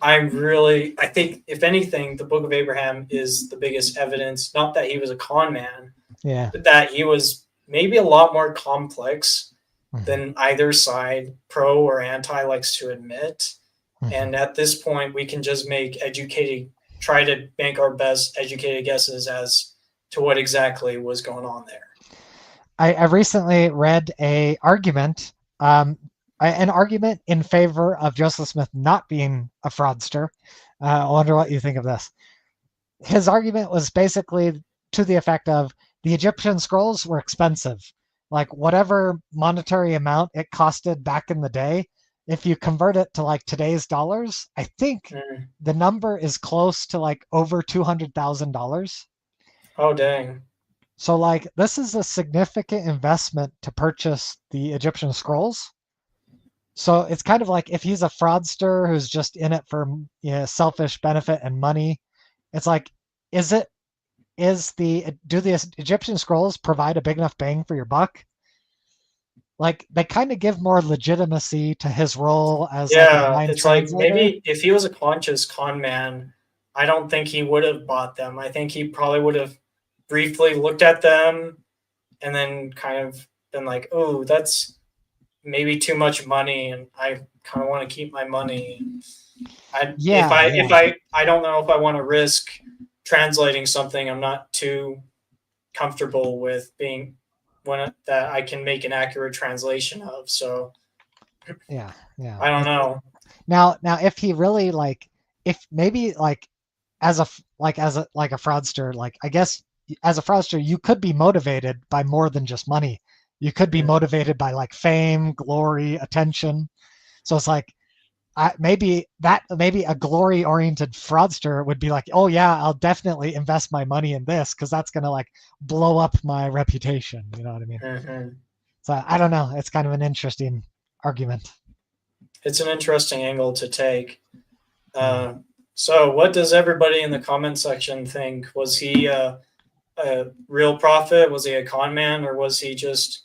I think, if anything, the Book of Abraham is the biggest evidence, not that he was a con man, but that he was maybe a lot more complex than either side, pro or anti, likes to admit. And at this point, we can just try to make our best educated guesses as to what exactly was going on there. I recently read an argument in favor of Joseph Smith not being a fraudster. I wonder what you think of this. His argument was basically to the effect of the Egyptian scrolls were expensive. Like whatever monetary amount it costed back in the day, if you convert it to like today's dollars, I think the number is close to like over $200,000. Oh, dang. So like this is a significant investment to purchase the Egyptian scrolls. So it's kind of like if he's a fraudster who's just in it for selfish benefit and money, it's like, do the Egyptian scrolls provide a big enough bang for your buck? Like they kind of give more legitimacy to his role as it's translator. Like maybe if he was a conscious con man, I don't think he would have bought them. I think he probably would have briefly looked at them and then kind of been like, oh, that's maybe too much money, and I kind of want to keep my money. If I don't know if I want to risk translating something I'm not too comfortable with being that I can make an accurate translation of. So yeah. I don't know. Now if he really if maybe as a fraudster, I guess as a fraudster, you could be motivated by more than just money. You could be motivated by fame, glory, attention. So it's maybe a glory-oriented fraudster would be like, oh yeah, I'll definitely invest my money in this because that's gonna blow up my reputation. You know what I mean? Mm-hmm. So I don't know. It's kind of an interesting argument. It's an interesting angle to take. So what does everybody in the comment section think? Was he a real prophet? Was he a con man, or was he just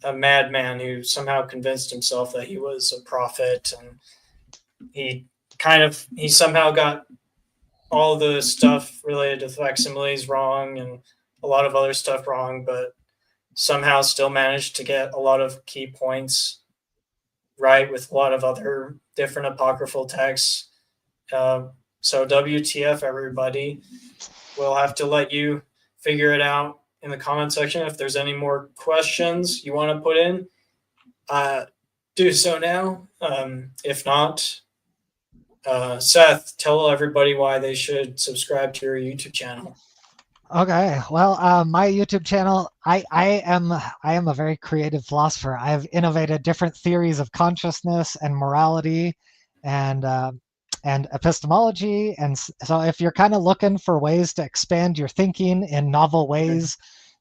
a madman who somehow convinced himself that he was a prophet? And he somehow got all the stuff related to facsimiles wrong and a lot of other stuff wrong, but somehow still managed to get a lot of key points right with a lot of other different apocryphal texts. So WTF, everybody. We'll have to let you figure it out in the comment section. If there's any more questions you want to put in, do so now. If not, Seth, tell everybody why they should subscribe to your YouTube channel. Okay, well, my YouTube channel, I am a very creative philosopher. I've innovated different theories of consciousness and morality, and epistemology. And so, if you're kind of looking for ways to expand your thinking in novel ways,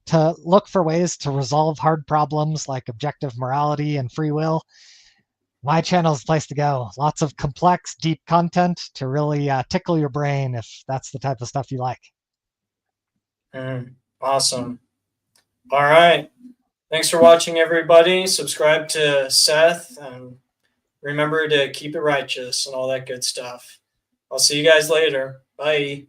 to look for ways to resolve hard problems like objective morality and free will, my channel is the place to go. Lots of complex, deep content to really tickle your brain if that's the type of stuff you like. Awesome. All right. Thanks for watching, everybody. Subscribe to Seth and remember to keep it righteous and all that good stuff. I'll see you guys later. Bye.